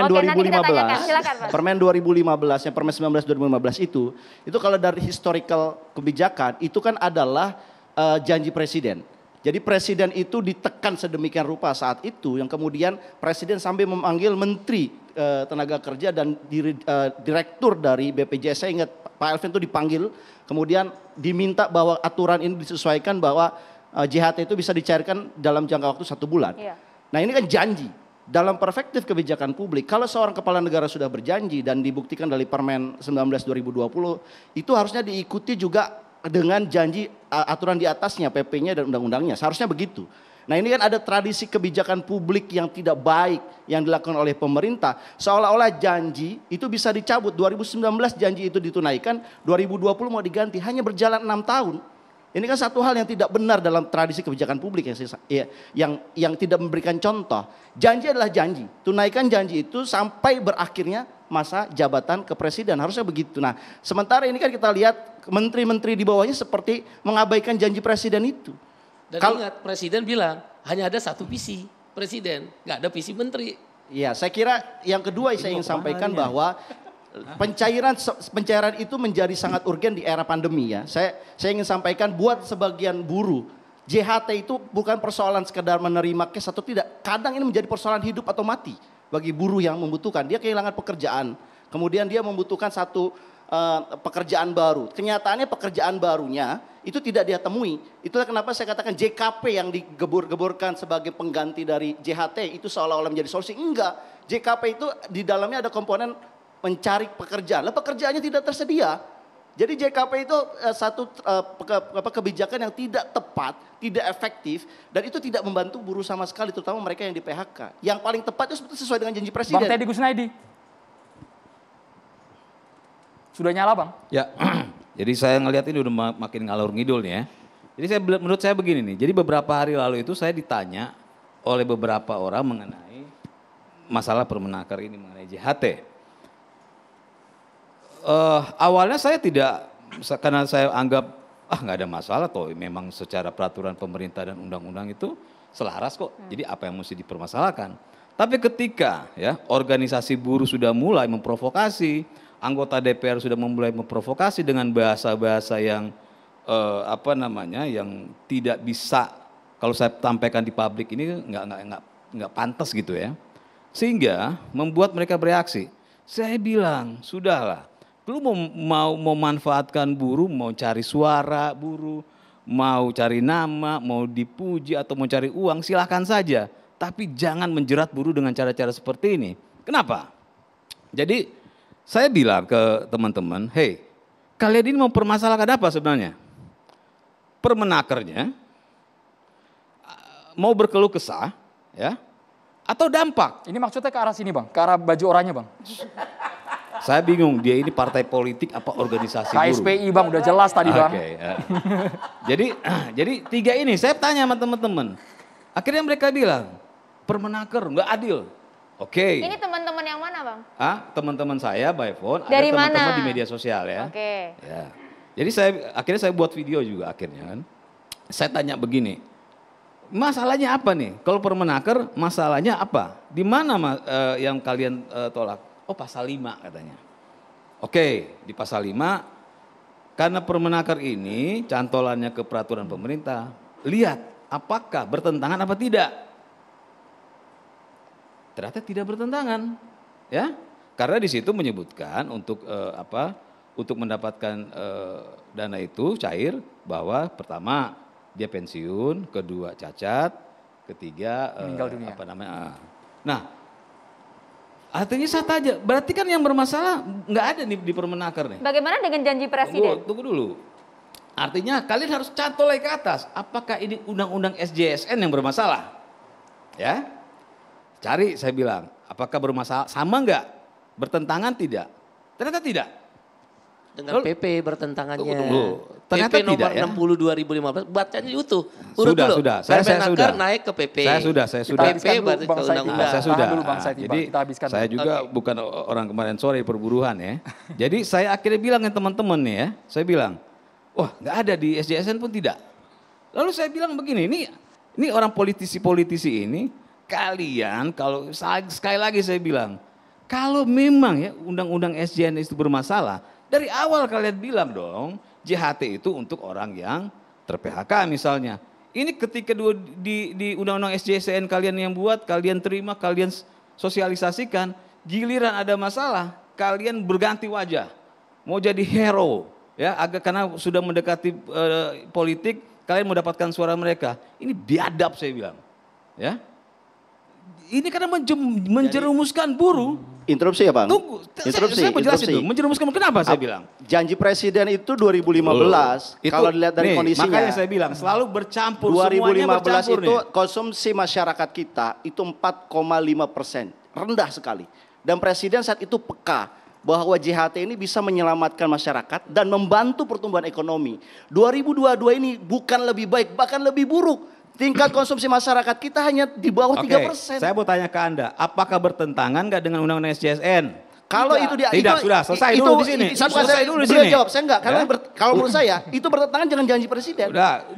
Speaker 6: 2015, Permen 2015 yang Permen 19 2015 itu kalau dari historical kebijakan itu kan adalah janji presiden. Jadi presiden itu ditekan sedemikian rupa saat itu yang kemudian presiden sampai memanggil menteri tenaga kerja dan direktur dari BPJS. Saya ingat Pak Elvin itu dipanggil, kemudian diminta bahwa aturan ini disesuaikan bahwa JHT itu bisa dicairkan dalam jangka waktu 1 bulan. Iya. Nah ini kan janji. Dalam perspektif kebijakan publik, kalau seorang kepala negara sudah berjanji dan dibuktikan dari Permen 19 2020, itu harusnya diikuti juga dengan janji aturan di atasnya, PP-nya dan undang-undangnya. Seharusnya begitu. Nah ini kan ada tradisi kebijakan publik yang tidak baik yang dilakukan oleh pemerintah. Seolah-olah janji itu bisa dicabut. 2019 janji itu ditunaikan, 2020 mau diganti. Hanya berjalan 6 tahun. Ini kan satu hal yang tidak benar dalam tradisi kebijakan publik yang tidak memberikan contoh. Janji adalah janji. Tunaikan janji itu sampai berakhirnya masa jabatan kepresiden. Harusnya begitu. Nah sementara ini kan kita lihat menteri-menteri di bawahnya seperti mengabaikan janji presiden itu.
Speaker 5: Dan ingat presiden bilang hanya ada satu visi presiden, nggak ada visi menteri.
Speaker 6: Iya, saya kira yang kedua saya ingin sampaikan bahwa pencairan itu menjadi sangat urgen di era pandemi ya. Saya ingin sampaikan buat sebagian buruh, JHT itu bukan persoalan sekedar menerima cash atau tidak. Kadang ini menjadi persoalan hidup atau mati bagi buruh yang membutuhkan. Dia kehilangan pekerjaan, kemudian dia membutuhkan satu pekerjaan baru. Kenyataannya pekerjaan barunya itu tidak dia temui. Itulah kenapa saya katakan JKP yang digebur-geburkan sebagai pengganti dari JHT itu seolah-olah menjadi solusi. Enggak, JKP itu di dalamnya ada komponen mencari pekerjaan. Lah pekerjaannya tidak tersedia. Jadi JKP itu satu kebijakan yang tidak tepat, tidak efektif, dan itu tidak membantu buruh sama sekali, terutama mereka yang di PHK. Yang paling tepat itu sesuai dengan janji presiden.
Speaker 3: Bang Teddy Gusnaidi. Sudah nyala Bang?
Speaker 9: Ya, jadi saya ngelihat ini udah makin ngalur ngidul nih ya. Jadi menurut saya begini nih, jadi beberapa hari lalu itu saya ditanya oleh beberapa orang mengenai masalah Permenaker ini, mengenai JHT. Awalnya saya tidak, karena saya anggap nggak ada masalah toh, memang secara peraturan pemerintah dan undang-undang itu selaras kok. Jadi apa yang mesti dipermasalahkan? Tapi ketika ya organisasi buruh sudah mulai memprovokasi, anggota DPR sudah mulai memprovokasi dengan bahasa-bahasa yang yang tidak bisa kalau saya sampaikan di publik ini nggak pantas gitu ya, sehingga membuat mereka bereaksi. Saya bilang sudahlah, lu mau memanfaatkan buruh, mau cari suara buruh, mau cari nama, mau dipuji atau mau cari uang, silahkan saja. Tapi jangan menjerat buruh dengan cara-cara seperti ini. Kenapa? Jadi saya bilang ke teman-teman, hey, kalian ini mau permasalahkan apa sebenarnya? Permenakernya, mau berkeluh kesah, ya, atau dampak?
Speaker 3: Ini maksudnya ke arah sini Bang, ke arah baju oranye Bang.
Speaker 9: Saya bingung, dia ini partai politik apa organisasi buruh?
Speaker 3: KSPI Bang, udah jelas tadi Bang.
Speaker 9: Ya. Jadi tiga ini saya tanya sama teman-teman. Akhirnya mereka bilang, Permenaker nggak adil. Oke.
Speaker 4: Ini teman-teman yang mana Bang?
Speaker 9: Teman-teman saya by phone,
Speaker 4: dari
Speaker 9: ada teman-teman
Speaker 4: mana?
Speaker 9: di media sosial ya.
Speaker 4: Oke.
Speaker 9: Ya. Jadi akhirnya saya buat video juga akhirnya kan. Saya tanya begini, masalahnya apa nih? Kalau Permenaker masalahnya apa? Di mana yang kalian tolak? Oh pasal 5 katanya. Oke, di pasal 5 Karena Permenaker ini cantolannya ke peraturan pemerintah. Lihat apakah bertentangan apa tidak. Ternyata tidak bertentangan, ya. Karena di situ menyebutkan untuk untuk mendapatkan dana itu cair bahwa pertama dia pensiun, kedua cacat, ketiga
Speaker 3: meninggal dunia.
Speaker 9: Nah, artinya sah aja. Berarti kan yang bermasalah nggak ada nih di Permenaker nih.
Speaker 4: Bagaimana dengan janji presiden?
Speaker 9: Tunggu dulu. Artinya kalian harus cantolai ke atas. Apakah ini undang-undang SJSN yang bermasalah? Ya, cari saya bilang. Apakah bermasalah? Sama nggak? Bertentangan tidak? Ternyata tidak.
Speaker 5: Dengan PP bertentangannya.
Speaker 9: Ternyata
Speaker 5: PP nomor
Speaker 9: tidak, ya?
Speaker 5: 60 2015 bacanya utuh.
Speaker 9: Sudah. Saya sudah.
Speaker 5: Naik ke PP.
Speaker 9: Saya sudah.
Speaker 5: PP berarti ke undang-undang.
Speaker 9: Saya sudah.
Speaker 3: Jadi
Speaker 9: saya juga bukan orang kemarin sore perburuhan ya. Jadi saya akhirnya bilang ke teman-teman nih ya. Saya bilang, wah nggak ada di SJSN pun tidak. Lalu saya bilang begini, ini orang politisi-politisi ini, kalian kalau sekali lagi saya bilang, kalau memang ya undang-undang SJSN itu bermasalah, dari awal kalian bilang dong, JHT itu untuk orang yang ter-PHK misalnya. Ini ketika di undang-undang SJSN kalian yang buat, kalian terima, kalian sosialisasikan, giliran ada masalah, kalian berganti wajah. Mau jadi hero, ya karena sudah mendekati politik, kalian mendapatkan suara mereka. Ini biadab saya bilang. Ya. Ini karena menjerumuskan buruh.
Speaker 6: Interupsi ya Bang?
Speaker 9: Tunggu,
Speaker 6: interupsi.
Speaker 9: Saya menjelaskan itu. Menjerumuskan kenapa saya bilang?
Speaker 6: Janji presiden itu 2015, kalau dilihat dari kondisinya.
Speaker 9: Makanya saya bilang selalu bercampur.
Speaker 6: 2015 itu konsumsi masyarakat kita itu 4,5%. Rendah sekali. Dan presiden saat itu peka bahwa JHT ini bisa menyelamatkan masyarakat dan membantu pertumbuhan ekonomi. 2022 ini bukan lebih baik, bahkan lebih buruk. Tingkat konsumsi masyarakat kita hanya di bawah 3%.
Speaker 9: Saya mau tanya ke Anda, apakah bertentangan nggak dengan undang-undang SJSN?
Speaker 6: Kalau itu
Speaker 9: tidak, sudah selesai dulu di sini.
Speaker 6: Selesai dulu di sini. Jawab, saya enggak. Karena kalau menurut saya itu bertentangan dengan janji presiden.
Speaker 9: Udah,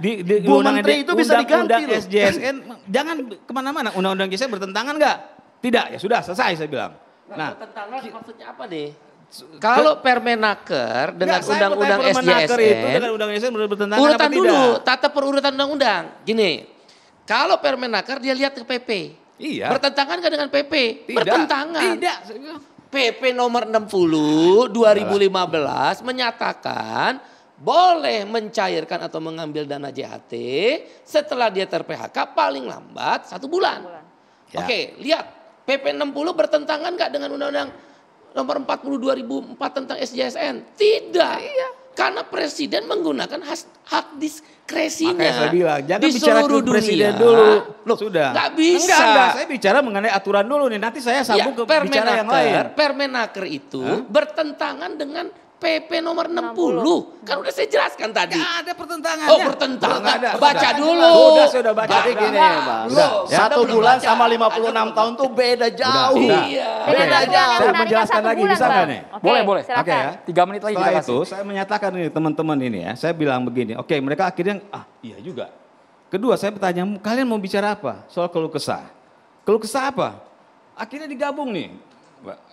Speaker 6: Bu Menteri itu bisa diganti loh.
Speaker 9: SJSN, jangan kemana-mana. Undang-undang SJSN bertentangan nggak? Tidak, ya sudah selesai saya bilang.
Speaker 5: Nah, bertentangan maksudnya apa nih? Kalau Permenaker dengan undang-undang SJSN,
Speaker 9: dengan undang-undang SJSN bertentangan
Speaker 5: urutan
Speaker 9: apa
Speaker 5: dulu,
Speaker 9: tidak?
Speaker 5: tata perurutan undang-undang. Gini, kalau Permenaker dia lihat ke PP.
Speaker 9: Iya.
Speaker 5: Bertentangan nggak dengan PP?
Speaker 9: Tidak.
Speaker 5: Bertentangan.
Speaker 9: Tidak.
Speaker 5: PP nomor 60 2015 menyatakan boleh mencairkan atau mengambil dana JHT setelah dia ter-PHK paling lambat 1 bulan. Ya. Oke, lihat PP 60 bertentangan nggak dengan undang-undang nomor 40 2004 tentang SJSN? Tidak. Iya. Karena presiden menggunakan hak diskresinya.
Speaker 9: Makanya saya bilang, jangan
Speaker 5: di
Speaker 9: bicara
Speaker 5: seluruh
Speaker 9: ke presiden
Speaker 5: dunia.
Speaker 9: dulu.
Speaker 5: Loh,
Speaker 9: sudah.
Speaker 5: Nggak bisa.
Speaker 9: Enggak, saya bicara mengenai aturan dulu nih. Nanti saya sambung ke bicara yang lain.
Speaker 5: Permenaker itu bertentangan dengan PP nomor 60. Kan udah saya jelaskan tadi.
Speaker 9: Nggak ada pertentangannya.
Speaker 5: Oh, bertentangan. Baca dulu.
Speaker 9: Sudah baca.
Speaker 6: Jadi gini ya Bang. 1 bulan sama 56 tahun tuh beda jauh.
Speaker 5: Iya.
Speaker 6: Beda jauh.
Speaker 9: Saya menjelaskan lagi, bisa nggak nih?
Speaker 3: Boleh.
Speaker 9: Oke ya.
Speaker 3: 3 menit lagi
Speaker 9: Setelah
Speaker 3: kita kasih.
Speaker 9: itu saya menyatakan ini teman-teman ini ya. Saya bilang begini, oke mereka akhirnya, iya juga. Kedua saya bertanya, kalian mau bicara apa? Soal keluh kesah. Keluh kesah apa? Akhirnya digabung nih.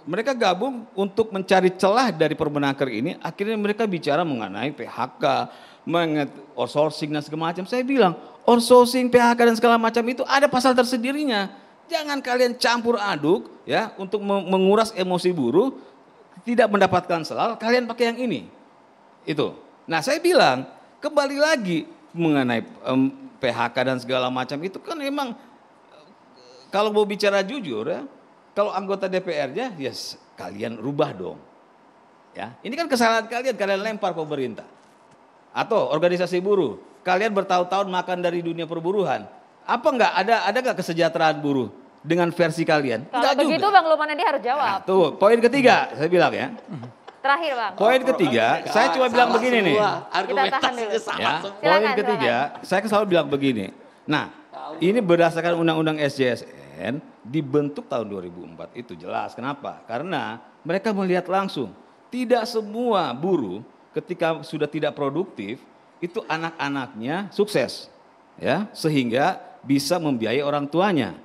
Speaker 9: Mereka gabung untuk mencari celah dari Permenaker ini. Akhirnya mereka bicara mengenai PHK, outsourcing dan segala macam. Saya bilang, outsourcing, PHK dan segala macam itu ada pasal tersendirinya. Jangan kalian campur aduk ya untuk menguras emosi buruh, tidak mendapatkan selal, kalian pakai yang ini. Itu. Nah saya bilang, kembali lagi mengenai PHK dan segala macam itu kan memang kalau mau bicara jujur ya, kalau anggota DPR-nya, yes, kalian rubah dong. Ya, ini kan kesalahan kalian lempar pemerintah. Atau organisasi buruh, kalian bertahun-tahun makan dari dunia perburuhan. Apa enggak ada enggak kesejahteraan buruh dengan versi kalian?
Speaker 4: Kalau begitu juga. Bang Lukman Edi harus jawab.
Speaker 9: Nah, tuh, poin ketiga saya bilang ya.
Speaker 4: Terakhir Bang.
Speaker 9: Poin ketiga, saya cuma bilang begini nih.
Speaker 5: Argumentasinya salah.
Speaker 9: Poin ketiga, saya selalu bilang begini. Nah, ini berdasarkan undang-undang SJSN dibentuk tahun 2004 itu jelas. Kenapa? Karena mereka melihat langsung tidak semua buruh ketika sudah tidak produktif itu anak-anaknya sukses, ya sehingga bisa membiayai orang tuanya.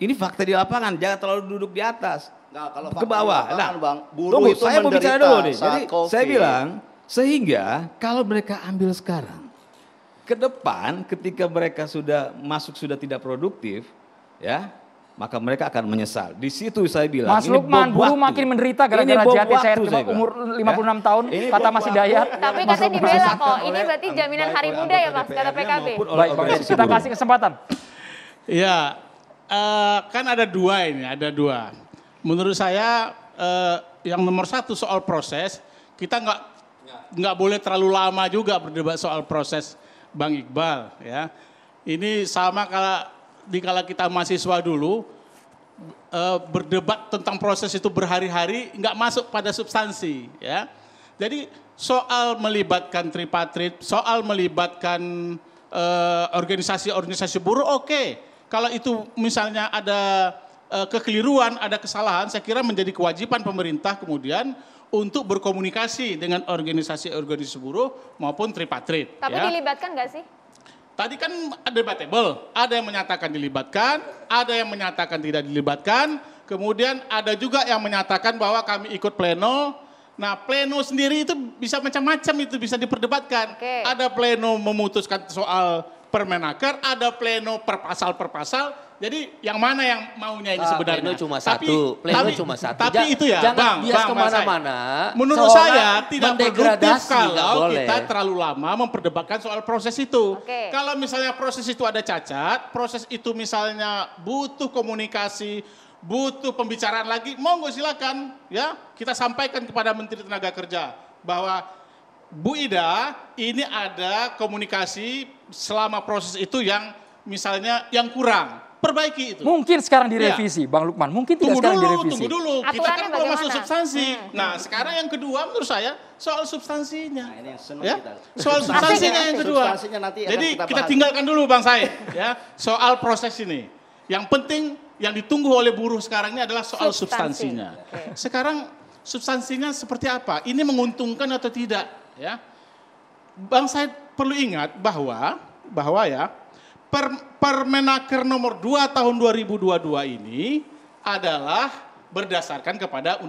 Speaker 9: Ini fakta di lapangan, jangan terlalu duduk di atas.
Speaker 6: Nah, kalau
Speaker 9: ke bawah.
Speaker 6: Bang, buruh
Speaker 9: tunggu,
Speaker 6: itu
Speaker 9: saya mau bicara dulu nih. Jadi
Speaker 6: COVID.
Speaker 9: saya bilang Sehingga kalau mereka ambil sekarang, ke depan ketika mereka sudah masuk sudah tidak produktif, ya, maka mereka akan menyesal. Di situ saya bilang,
Speaker 3: Mas Lukman, buruh makin menderita gara-gara JHT cair umur 56 tahun, kata Mas Hidayat.
Speaker 4: Tapi katanya dibela kok, ini berarti jaminan hari muda ya Mas, kata PKB.
Speaker 3: Baik, kita kasih kesempatan.
Speaker 7: Ya, kan ada dua ini, ada dua. Menurut saya yang nomor satu soal proses, kita nggak boleh terlalu lama juga berdebat soal proses, Bang Iqbal. Ya, ini sama kala kita mahasiswa dulu berdebat tentang proses itu berhari-hari, nggak masuk pada substansi. Ya, jadi soal melibatkan tripartit, soal melibatkan organisasi-organisasi buruh, oke. Kalau itu misalnya ada kekeliruan, ada kesalahan, saya kira menjadi kewajiban pemerintah kemudian untuk berkomunikasi dengan organisasi-organisasi buruh maupun tripartit.
Speaker 4: Tapi
Speaker 7: ya.
Speaker 4: Dilibatkan nggak sih?
Speaker 7: Tadi kan debatable, ada yang menyatakan dilibatkan, ada yang menyatakan tidak dilibatkan, kemudian ada juga yang menyatakan bahwa kami ikut pleno. Nah, pleno sendiri itu bisa macam-macam, itu bisa diperdebatkan.
Speaker 4: Okay.
Speaker 7: Ada pleno memutuskan soal Permenaker, ada pleno per pasal. Jadi yang mana yang maunya ini sebenarnya?
Speaker 5: Pleno cuma satu.
Speaker 7: Tapi itu ya,
Speaker 5: jangan bias
Speaker 7: Bang,
Speaker 5: kemana-mana.
Speaker 7: Menurut saya tidak produktif kalau
Speaker 5: boleh.
Speaker 7: kita terlalu lama memperdebatkan soal proses itu.
Speaker 4: Okay.
Speaker 7: Kalau misalnya proses itu ada cacat, proses itu misalnya butuh komunikasi, butuh pembicaraan lagi, monggo silakan ya, kita sampaikan kepada Menteri Tenaga Kerja bahwa Bu Ida, ini ada komunikasi selama proses itu yang misalnya yang kurang, perbaiki itu.
Speaker 3: Mungkin sekarang direvisi, Bang Lukman, mungkin tidak sekarang direvisi.
Speaker 7: Tunggu dulu, kita kan belum masuk substansi.
Speaker 3: Nah,
Speaker 7: sekarang yang kedua menurut saya soal substansinya.
Speaker 6: Nah, ini yang senang
Speaker 7: Ya?
Speaker 6: kita.
Speaker 7: Soal substansinya yang kedua.
Speaker 6: Substansinya nanti akan
Speaker 7: Jadi
Speaker 6: kita
Speaker 7: kita
Speaker 6: bahas.
Speaker 7: tinggalkan dulu Bang Said, ya, soal proses ini. Yang penting yang ditunggu oleh buruh sekarang ini adalah soal substansinya. Sekarang substansinya seperti apa? Ini menguntungkan atau tidak? Ya, Bang Said perlu ingat bahwa ya Permenaker nomor 2 tahun 2022 ini adalah berdasarkan kepada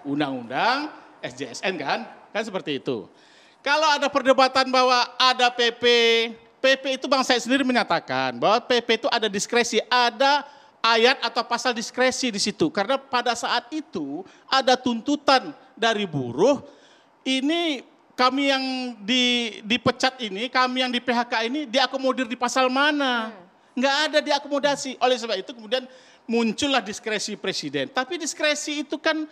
Speaker 7: undang-undang SJSN kan seperti itu. Kalau ada perdebatan bahwa ada PP itu Bang Said sendiri menyatakan bahwa PP itu ada diskresi, ada ayat atau pasal diskresi di situ. Karena pada saat itu ada tuntutan dari buruh, ini kami yang dipecat ini, kami yang di PHK ini diakomodir di pasal mana? Nggak ada diakomodasi. Oleh sebab itu kemudian muncullah diskresi presiden. Tapi diskresi itu kan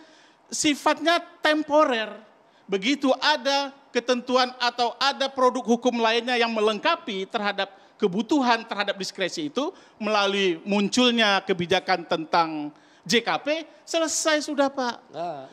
Speaker 7: sifatnya temporer. Begitu ada ketentuan atau ada produk hukum lainnya yang melengkapi terhadap kebutuhan terhadap diskresi itu melalui munculnya kebijakan tentang JKP, selesai sudah Pak.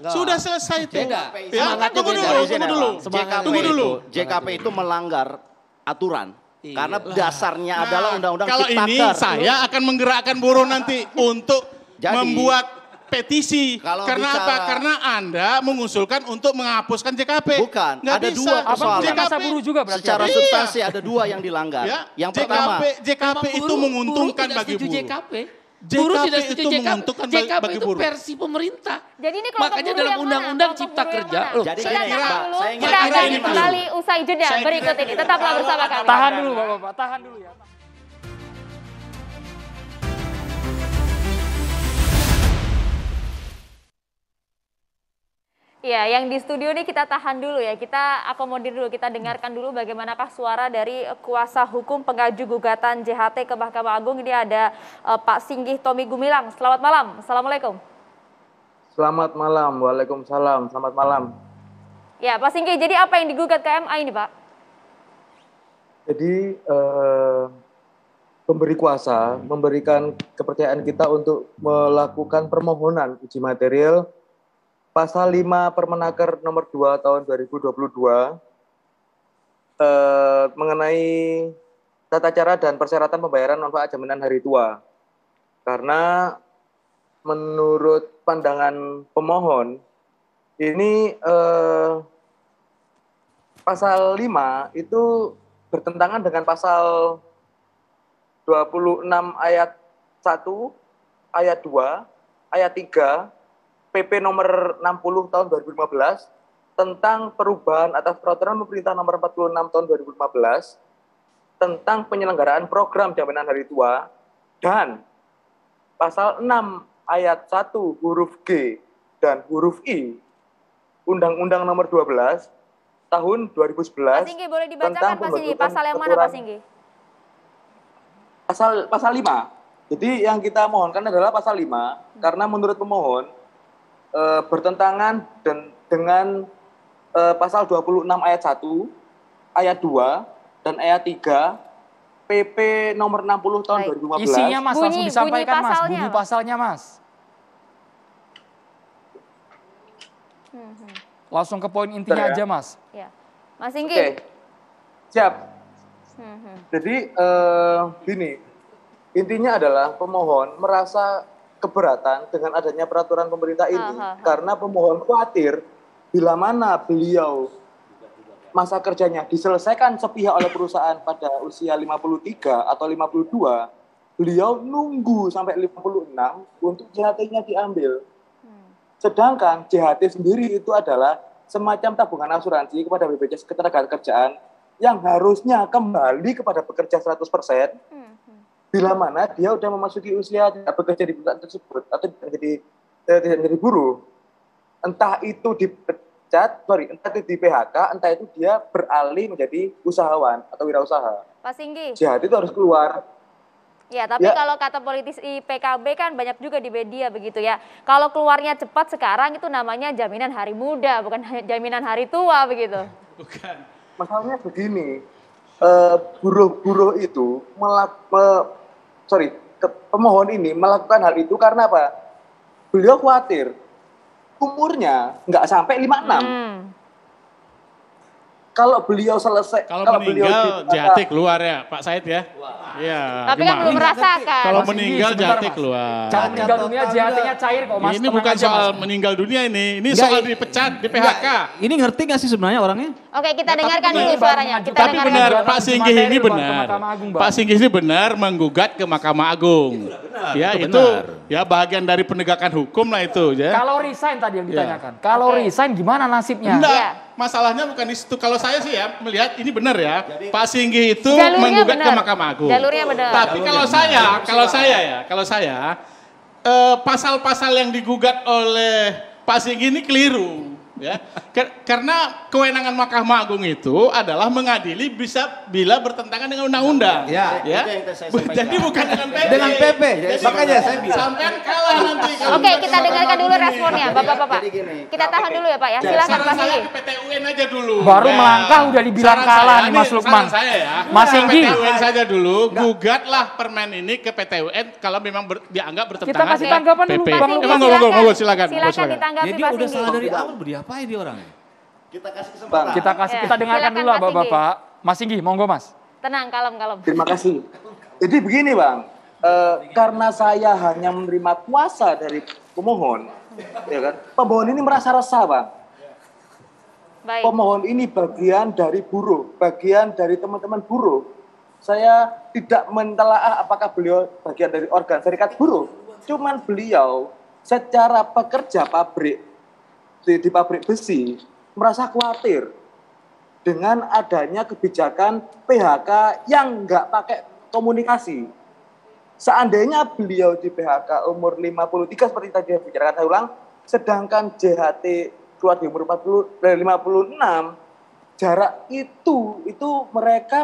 Speaker 7: Sudah selesai itu. Ya, tunggu dulu.
Speaker 6: JKP itu melanggar aturan. Karena dasarnya adalah undang-undang
Speaker 7: Ciptaker. Kalau ini saya akan menggerakkan buruh nanti untuk membuat petisi. Karena apa? Karena Anda mengusulkan untuk menghapuskan JKP.
Speaker 6: Bukan,
Speaker 7: nggak
Speaker 6: ada
Speaker 7: bisa.
Speaker 6: dua persoalan.
Speaker 3: Buruh juga berarti.
Speaker 6: Secara substansi ada dua yang dilanggar.
Speaker 7: Ya,
Speaker 6: yang pertama,
Speaker 7: JKP itu menguntungkan bagi buruh.
Speaker 5: Buruh tidak setuju
Speaker 7: menguntungkan
Speaker 5: JKP
Speaker 7: bagi
Speaker 5: itu
Speaker 7: buruh.
Speaker 5: versi pemerintah.
Speaker 4: Jadi ini kelompok
Speaker 5: makanya
Speaker 4: buruh
Speaker 5: dalam
Speaker 4: yang
Speaker 5: undang-undang
Speaker 4: mana?
Speaker 5: Cipta Kerja.
Speaker 6: Jadi
Speaker 4: Kita
Speaker 6: ini,
Speaker 4: tahan
Speaker 6: Pak,
Speaker 4: dulu,
Speaker 6: saya
Speaker 4: kita
Speaker 6: ingin
Speaker 4: akan
Speaker 7: ini dulu.
Speaker 4: kembali usai jeda berikut ini. Tetaplah bersama kami.
Speaker 3: Tahan dulu Bapak-Bapak, tahan dulu ya.
Speaker 4: Ya, yang di studio ini kita tahan dulu ya, kita akomodir dulu, kita dengarkan dulu bagaimanakah suara dari kuasa hukum pengaju gugatan JHT ke Mahkamah Agung. Ini ada Pak Singgih Tommy Gumilang. Selamat malam, Assalamualaikum.
Speaker 10: Selamat malam, Waalaikumsalam, selamat malam.
Speaker 4: Ya, Pak Singgih, jadi apa yang digugat ke MA ini, Pak?
Speaker 10: Jadi pemberi kuasa memberikan kepercayaan kita untuk melakukan permohonan uji material Pasal 5 Permenaker nomor 2 tahun 2022 mengenai tata cara dan persyaratan pembayaran manfaat jaminan hari tua. Karena menurut pandangan pemohon, ini pasal 5 itu bertentangan dengan pasal 26 ayat 1, ayat 2, ayat 3, PP nomor 60 tahun 2015 tentang perubahan atas peraturan pemerintah nomor 46 tahun 2015 tentang penyelenggaraan program jaminan hari tua dan pasal 6 ayat 1 huruf G dan huruf I Undang-Undang nomor 12 tahun 2011.
Speaker 4: Pak Singgi boleh dibacakan Pak Singgi, pasal yang mana Pak Singgi?
Speaker 10: Pasal 5. Jadi yang kita mohonkan adalah pasal 5 karena menurut pemohon bertentangan dengan pasal 26 ayat 1, ayat 2 dan ayat 3 PP nomor 60 tahun 2015.
Speaker 3: Isinya Mas langsung disampaikan Mas, bunyi pasalnya Mas. Langsung ke poin intinya aja Mas.
Speaker 4: Ya. Mas Singgi.
Speaker 10: Oke. Siap. Jadi gini, intinya adalah pemohon merasa keberatan dengan adanya peraturan pemerintah ini karena pemohon khawatir bila mana beliau masa kerjanya diselesaikan sepihak oleh perusahaan pada usia 53 atau 52, beliau nunggu sampai 56 untuk JHT-nya diambil. Sedangkan JHT sendiri itu adalah semacam tabungan asuransi kepada BPJS Ketenagakerjaan yang harusnya kembali kepada pekerja 100%. Bila mana dia sudah memasuki usia tidak bekerja di perusahaan tersebut atau tidak menjadi buruh, entah itu dipecat, entah itu di PHK, entah itu dia beralih menjadi usahawan atau wirausaha.
Speaker 4: Pak Singgi.
Speaker 10: Jadi itu harus keluar.
Speaker 4: Ya, tapi kalau kata politisi PKB kan banyak juga di media begitu ya. Kalau keluarnya cepat sekarang itu namanya jaminan hari muda, bukan jaminan hari tua begitu.
Speaker 7: Bukan.
Speaker 10: Masalahnya begini, buruh itu pemohon ini melakukan hal itu karena apa? Beliau khawatir umurnya nggak sampai 56. Kalau beliau selesai,
Speaker 7: kalau meninggal JHT keluar ya Pak Said ya. Iya.
Speaker 4: Tapi kan belum merasakan.
Speaker 7: Kalau meninggal JHT keluar.
Speaker 3: Kalau meninggal dunia JHT-nya cair kok Mas.
Speaker 7: Ini bukan soal meninggal dunia ini soal dipecat, di PHK.
Speaker 9: Ini ngerti nggak sih sebenarnya orangnya?
Speaker 4: Oke, kita dengarkan dulu suaranya.
Speaker 7: Tapi benar Pak Singgi ini benar. Pak Singgi ini benar menggugat ke Mahkamah Agung. Ya itu ya bagian dari penegakan hukum lah itu ya.
Speaker 3: Kalau resign tadi yang ditanyakan. Kalau resign gimana nasibnya?
Speaker 7: Enggak, masalahnya bukan di situ. Kalau saya sih ya melihat ini benar ya. Pak Singgi itu menggugat ke Mahkamah Agung.
Speaker 4: Jalurnya benar.
Speaker 7: Tapi kalau saya pasal-pasal yang digugat oleh Pak Singgi ini keliru. Ya, karena kewenangan Mahkamah Agung itu adalah mengadili bila bertentangan dengan undang-undang.
Speaker 6: Ya.
Speaker 7: Jadi bukan dengan PP.
Speaker 6: Dengan PP. Makanya saya bilang.
Speaker 7: Sampai kalah nanti.
Speaker 4: Oke, kita dengarkan dulu responnya, Bapak-bapak. Kita tahan dulu ya Pak ya. Silakan Pak Singgi.
Speaker 7: Ke PT UN aja dulu.
Speaker 3: Baru melangkah udah dibilang kalah nih Mas Lukman.
Speaker 7: Saya ya.
Speaker 3: Mas Singgi.
Speaker 7: PT UN saja dulu. Gugatlah permen ini ke PT UN kalau memang dianggap bertentangan.
Speaker 3: Kita kasih tanggapan dulu Bang Lukman.
Speaker 7: Monggo silakan.
Speaker 4: Silakan ditanggapi Pak Singgi.
Speaker 9: Dia udah salah dari awal beriapa dia orangnya?
Speaker 3: Kita dengarkan dulu lah Bapak-bapak. Mas Singgi, monggo Mas.
Speaker 4: Tenang, kalem.
Speaker 10: Terima kasih. Jadi begini Bang, karena saya hanya menerima kuasa dari pemohon, ya kan? Pemohon ini merasa resah Bang.
Speaker 4: Baik.
Speaker 10: Pemohon ini bagian dari buruh, bagian dari teman-teman buruh. Saya tidak mentelaah apakah beliau bagian dari organ serikat buruh. Cuman beliau secara pekerja pabrik, di pabrik besi, merasa khawatir dengan adanya kebijakan PHK yang nggak pakai komunikasi. Seandainya beliau di PHK umur 53 seperti tadi saya bicarakan saya ulang, sedangkan JHT keluar di umur 56, jarak itu mereka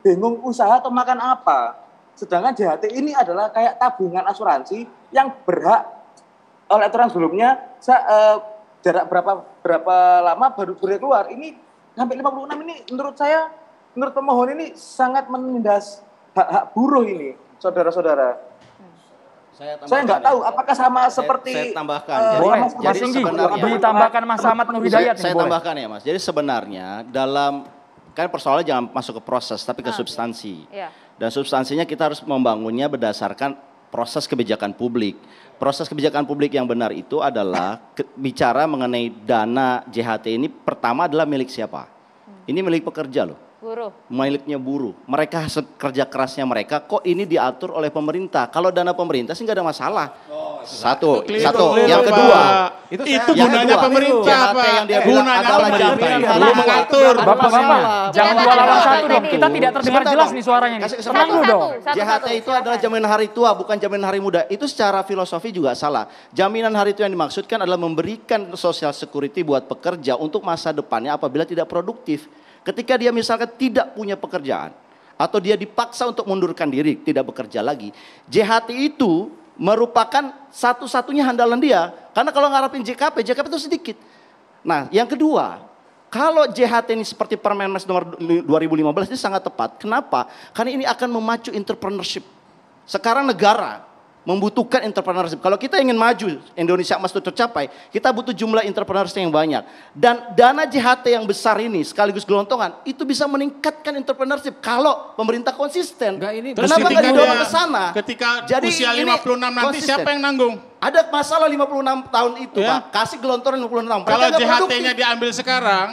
Speaker 10: bingung usaha atau makan apa. Sedangkan JHT ini adalah kayak tabungan asuransi yang berhak oleh aturan sebelumnya jarak berapa lama baru boleh keluar. Ini sampai 56 ini menurut pemohon ini sangat menindas hak-hak buruh ini, saudara-saudara. Saya nggak tahu apakah sama seperti
Speaker 6: saya tambahkan.
Speaker 3: Mas Singgi, ditambahkan Mas Ahmad Nur Hidayat.
Speaker 6: Saya tambahkan ya Mas. Jadi sebenarnya kan persoalannya jangan masuk ke proses tapi ke substansi. Dan substansinya kita harus membangunnya berdasarkan proses kebijakan publik. Proses kebijakan publik yang benar itu adalah bicara mengenai dana JHT ini pertama adalah milik siapa? Ini milik pekerja loh.
Speaker 4: Buruh.
Speaker 6: Miliknya buruh. Mereka kerja kerasnya mereka kok ini diatur oleh pemerintah. Kalau dana pemerintah sih nggak ada masalah. Satu. Yang kedua,
Speaker 7: itu gunanya pemerintah, Pak. Gunanya pemerintah itu mengatur.
Speaker 3: Bapak-bapak, jangan dua lawan satu dong. Kita tidak terdengar jelas nih suaranya. Tenang dong.
Speaker 6: JHT itu adalah jaminan hari tua, bukan jaminan hari muda. Itu secara filosofi juga salah. Jaminan hari tua yang dimaksudkan adalah memberikan social security buat pekerja untuk masa depannya apabila tidak produktif. Ketika dia misalkan tidak punya pekerjaan, atau dia dipaksa untuk mundurkan diri, tidak bekerja lagi. JHT itu merupakan satu-satunya handalan dia. Karena kalau ngarapin JKP itu sedikit. Nah, yang kedua, kalau JHT ini seperti Permenmas nomor 2015 ini sangat tepat. Kenapa? Karena ini akan memacu entrepreneurship. Sekarang negara membutuhkan entrepreneurship. Kalau kita ingin maju, Indonesia emas itu tercapai, kita butuh jumlah entrepreneurship yang banyak. Dan dana JHT yang besar ini sekaligus gelontongan, itu bisa meningkatkan entrepreneurship kalau pemerintah konsisten. Kenapa nggak didorong ke sana?
Speaker 7: Ketika usia 56 nanti konsisten. Siapa yang nanggung?
Speaker 6: Ada masalah 56 tahun itu, ya? Pak. Kasih gelontoran 56 tahun.
Speaker 7: Kalau JHT-nya diambil sekarang,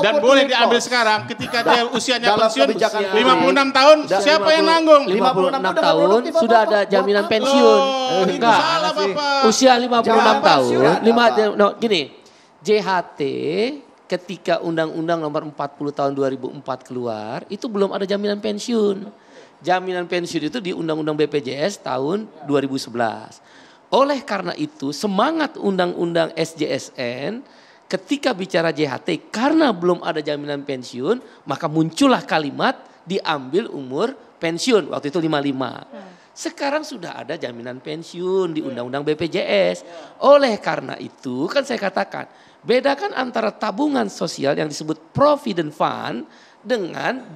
Speaker 7: dan boleh diambil sekarang ketika dia usianya pensiun 56 tahun, siapa yang nanggung?
Speaker 5: 56 tahun sudah ada jaminan pensiun.
Speaker 7: Enggak, salah Bapak.
Speaker 5: Usia 56 tahun, gini, JHT ketika Undang-Undang nomor 40 tahun 2004 keluar, itu belum ada jaminan pensiun. Jaminan pensiun itu di Undang-Undang BPJS tahun 2011. Oleh karena itu semangat Undang-Undang SJSN ketika bicara JHT karena belum ada jaminan pensiun, maka muncullah kalimat diambil umur pensiun, waktu itu 55. Sekarang sudah ada jaminan pensiun di Undang-Undang BPJS. Oleh karena itu kan saya katakan, bedakan antara tabungan sosial yang disebut Provident Fund dengan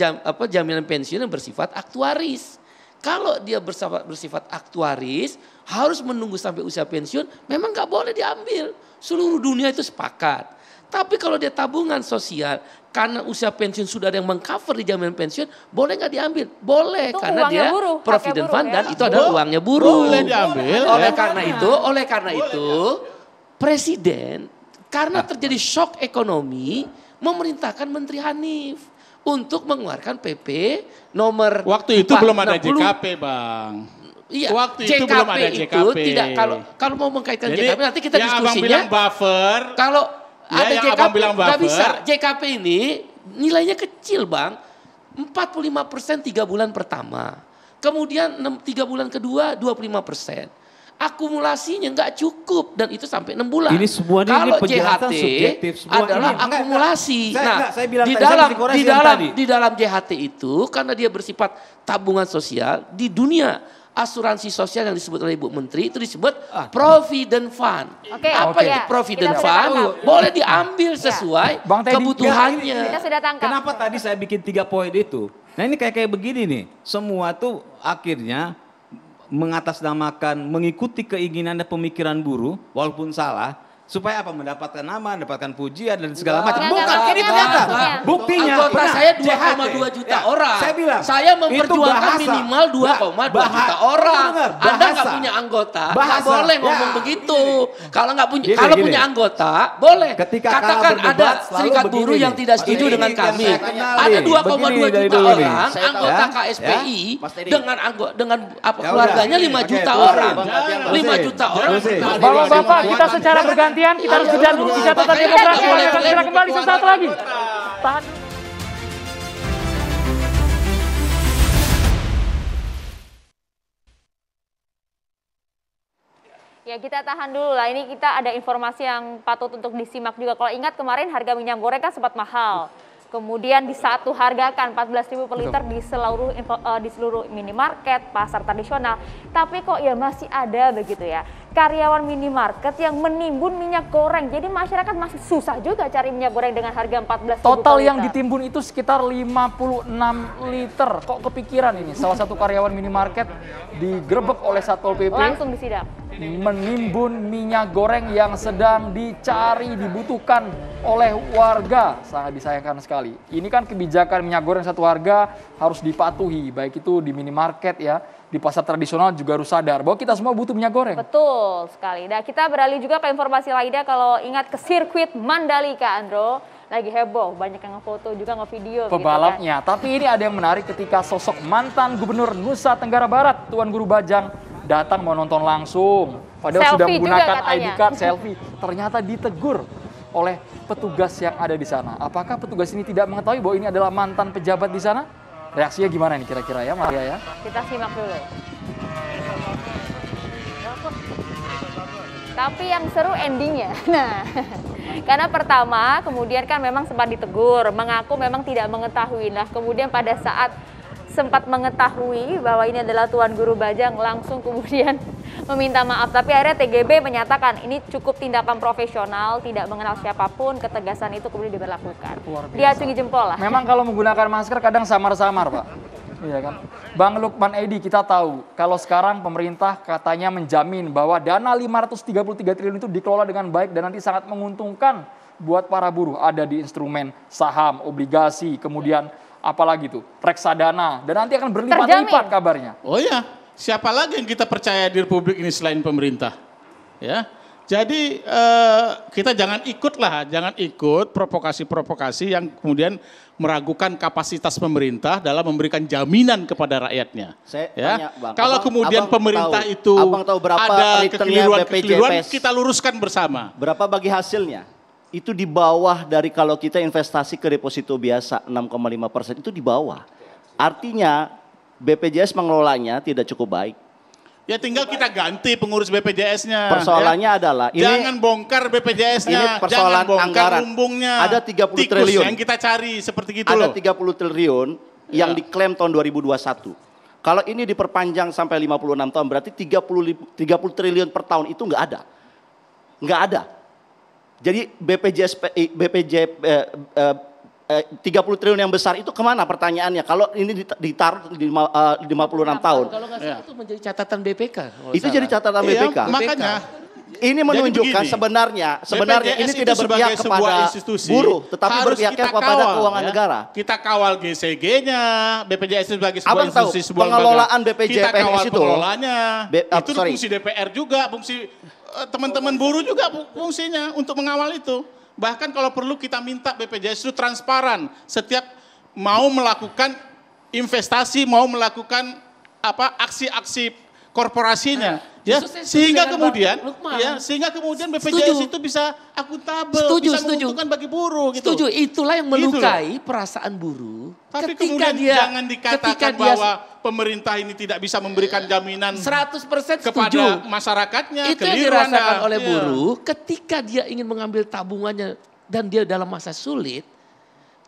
Speaker 5: jaminan pensiun yang bersifat aktuaris. Kalau dia bersifat aktuaris, harus menunggu sampai usia pensiun, memang nggak boleh diambil. Seluruh dunia itu sepakat. Tapi kalau dia tabungan sosial, karena usia pensiun sudah ada yang mengcover di jaminan pensiun, boleh nggak diambil? Boleh, itu karena dia buruh, provident fund dan itu adalah uangnya buruh.
Speaker 7: Boleh diambil.
Speaker 5: Oleh karena itu, Presiden karena terjadi shock ekonomi, memerintahkan Menteri Hanif untuk mengeluarkan PP nomor
Speaker 7: waktu itu 460. Belum ada JKP, Bang.
Speaker 5: Iya,
Speaker 7: waktu itu belum ada JKP.
Speaker 5: Itu tidak, kalau mau mengkaitkan JKP nanti kita diskusinya.
Speaker 7: Abang bilang buffer.
Speaker 5: Kalau ada JKP nggak bisa. JKP ini nilainya kecil, Bang. 45% 3 bulan pertama. Kemudian 3 bulan kedua 25%. Akumulasinya nggak cukup dan itu sampai 6 bulan.
Speaker 9: Ini semua
Speaker 5: kalau JHT adalah akumulasi. Di dalam JHT itu karena dia bersifat tabungan sosial di dunia. Asuransi sosial yang disebut oleh Ibu Menteri itu disebut Provident Fund. Apa itu Provident Fund? Boleh diambil sesuai kebutuhannya.
Speaker 9: Kenapa tadi saya bikin 3 poin itu? Nah ini kayak begini nih. Semua tuh akhirnya mengatasnamakan, mengikuti keinginan dan pemikiran buruh walaupun salah. Supaya apa? Mendapatkan nama, mendapatkan pujian dan segala macam. Bukan, ini ternyata. Buktinya.
Speaker 5: Anggota saya 2,2 juta orang.
Speaker 9: Saya bilang.
Speaker 5: Saya memperjuangkan minimal 2,2 juta orang. Anda nggak punya anggota, nggak boleh ngomong begitu. Kalau nggak punya, kalau punya anggota, boleh. Katakan ada serikat buruh yang tidak setuju dengan kami. Ada 2,2 juta orang, anggota KSPI dengan keluarganya 5 juta orang. 5 juta orang.
Speaker 3: Bapak-bapak, kita secara bergantian kita harus kejar dulu di catatan demokrasi. Kami akan segera kembali sesaat lagi. Tahan.
Speaker 4: Ya kita tahan dulu lah, ini kita ada informasi yang patut untuk disimak juga. Kalau ingat kemarin harga minyak goreng kan sempat mahal. Kemudian disatu hargakan 14.000 per liter di seluruh minimarket, pasar tradisional. Tapi kok ya masih ada begitu ya, karyawan minimarket yang menimbun minyak goreng. Jadi masyarakat masih susah juga cari minyak goreng dengan harga 14.000
Speaker 3: Total yang ditimbun itu sekitar 56 liter. Kok kepikiran ini salah satu karyawan minimarket digerebek oleh Satpol PP.
Speaker 4: Langsung disidak.
Speaker 3: Menimbun minyak goreng yang sedang dicari, dibutuhkan oleh warga. Sangat disayangkan sekali. Ini kan kebijakan minyak goreng satu harga harus dipatuhi, baik itu di minimarket ya, di pasar tradisional juga harus sadar bahwa kita semua butuh minyak goreng.
Speaker 4: Betul sekali. Nah, kita beralih juga ke informasi lainnya. Kalau ingat ke sirkuit Mandalika, Andro, lagi heboh, banyak yang ngefoto juga ngevideo
Speaker 3: pebalapnya.
Speaker 4: Gitu kan.
Speaker 3: Tapi ini ada yang menarik ketika sosok mantan Gubernur Nusa Tenggara Barat, Tuan Guru Bajang, datang mau nonton langsung, padahal sudah menggunakan ID card, selfie, ternyata ditegur oleh petugas yang ada di sana. Apakah petugas ini tidak mengetahui bahwa ini adalah mantan pejabat di sana? Reaksinya gimana nih kira-kira ya, Maria ya?
Speaker 4: Kita simak dulu. Tapi yang seru endingnya. Nah, karena pertama kemudian kan memang sempat ditegur, mengaku memang tidak mengetahui. Nah, kemudian pada saat sempat mengetahui bahwa ini adalah Tuan Guru Bajang, langsung kemudian meminta maaf. Tapi akhirnya TGB menyatakan ini cukup tindakan profesional, tidak mengenal siapapun, ketegasan itu kemudian diberlakukan. Diacungi jempol lah.
Speaker 3: Memang kalau menggunakan masker kadang samar-samar, Pak. Iya kan? Bang Lukman Edi, kita tahu kalau sekarang pemerintah katanya menjamin bahwa dana 533 triliun itu dikelola dengan baik dan nanti sangat menguntungkan buat para buruh. Ada di instrumen saham, obligasi, kemudian apalagi tuh, reksadana, dan nanti akan berlipat-lipat kabarnya.
Speaker 7: Oh ya, siapa lagi yang kita percaya di Republik ini selain pemerintah? Ya, jadi kita jangan ikut provokasi-provokasi yang kemudian meragukan kapasitas pemerintah dalam memberikan jaminan kepada rakyatnya.
Speaker 6: Saya
Speaker 7: ya.
Speaker 6: tanya, Bang,
Speaker 7: kalau kemudian pemerintah itu ada kekeliruan, kita luruskan bersama.
Speaker 6: Berapa bagi hasilnya? Itu di bawah dari kalau kita investasi ke deposito biasa 6,5%, itu di bawah. Artinya BPJS mengelolanya tidak cukup baik.
Speaker 7: Ya tinggal kita ganti pengurus BPJS-nya.
Speaker 6: Persoalannya adalah ini,
Speaker 7: jangan bongkar BPJS-nya,
Speaker 6: ini persoalan
Speaker 7: jangan bongkar
Speaker 6: anggaran.
Speaker 7: lumbungnya.
Speaker 6: Ada 30
Speaker 7: tikus
Speaker 6: triliun
Speaker 7: yang kita cari seperti gitu
Speaker 6: ada
Speaker 7: loh.
Speaker 6: 30 triliun yang diklaim tahun 2021. Kalau ini diperpanjang sampai 56 tahun berarti 30 triliun per tahun itu nggak ada. Nggak ada. Jadi BPJS 30 triliun yang besar itu kemana pertanyaannya? Kalau ini ditaruh di 56 tahun.
Speaker 5: Kalau nggak salah itu menjadi catatan BPK.
Speaker 6: Itu jadi catatan BPK.
Speaker 7: Makanya
Speaker 6: ini menunjukkan sebenarnya ini tidak berpihak kepada buruh, tetapi berpihaknya kepada keuangan negara.
Speaker 7: Kita kawal GCG-nya, BPJS sebagai sebuah institusi, sebuah
Speaker 6: pengelolaan BPJS
Speaker 7: kita kawal
Speaker 6: itu
Speaker 7: pengelolanya. Itu fungsi DPR juga, fungsi teman-teman buruh juga fungsinya untuk mengawal itu. Bahkan kalau perlu kita minta BPJS itu transparan. Setiap mau melakukan investasi, mau melakukan aksi-aksi korporasinya, sehingga kemudian BPJS itu bisa akuntabel, bisa menguntungkan bagi buruh. Gitu.
Speaker 5: Setuju, itulah yang melukai perasaan buruh.
Speaker 7: Tapi kemudian jangan dikatakan bahwa pemerintah ini tidak bisa memberikan jaminan
Speaker 5: 100%
Speaker 7: kepada masyarakatnya.
Speaker 5: Itu yang dirasakan oleh buruh ketika dia ingin mengambil tabungannya dan dia dalam masa sulit,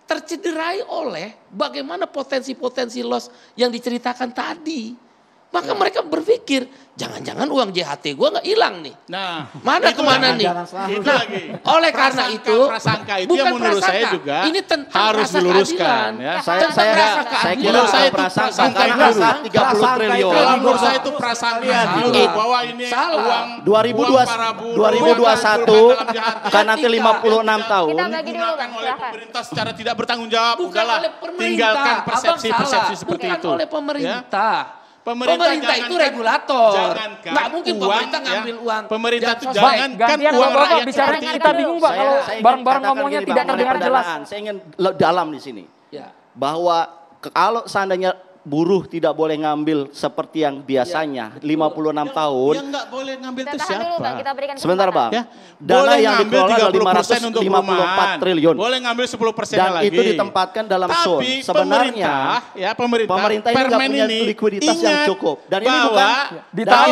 Speaker 5: tercederai oleh bagaimana potensi-potensi loss yang diceritakan tadi. Maka mereka berpikir, jangan-jangan uang JHT gue nggak hilang nih.
Speaker 7: Nah,
Speaker 5: mana kemana nih? Nah, oleh karena itu,
Speaker 7: prasangka itu
Speaker 5: bukan
Speaker 7: yang menurut
Speaker 5: prasangka.
Speaker 7: saya juga
Speaker 5: ini
Speaker 7: harus diluruskan. Ya.
Speaker 6: Saya kira
Speaker 7: saya itu
Speaker 6: prasangka 30 triliun.
Speaker 7: Kalau menurut saya itu prasangka bahwa ini uang
Speaker 6: 2021 kan nanti 56 tahun
Speaker 7: digunakan oleh pemerintah secara tidak bertanggung jawab. Udahlah, tinggalkan persepsi-persepsi seperti itu.
Speaker 5: Bukan oleh pemerintah. Pemerintah itu regulator. Nggak mungkin pemerintah ngambil uang.
Speaker 7: Pemerintah itu jangankan uang rakyat.
Speaker 3: Bicara kita bingung Pak kalau bareng-bareng ngomongnya tidak terdengar jelas.
Speaker 6: Saya ingin dalam di sini. Bahwa kalau seandainya buruh tidak boleh ngambil seperti yang biasanya 56 tahun.
Speaker 7: Yang nggak boleh ngambil itu siapa?
Speaker 6: Sebentar Bang. Ya, dana yang dikelola 554 triliun.
Speaker 7: Boleh ngambil 10%
Speaker 6: dan
Speaker 7: lagi.
Speaker 6: itu ditempatkan dalam SUN. Sebenarnya pemerintah ini nggak punya likuiditas yang cukup. Dan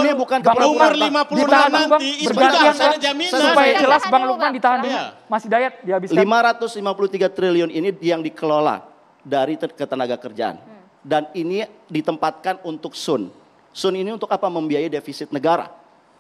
Speaker 6: ini bukan
Speaker 7: umur 56 nanti itu harus ada jaminan.
Speaker 3: Supaya jelas Bang Lukman ditahan dulu. Masih Dayat dihabiskan.
Speaker 6: 553 triliun ini yang dikelola dari ketenaga kerjaan. Dan ini ditempatkan untuk SUN. SUN ini untuk apa? Membiayai defisit negara.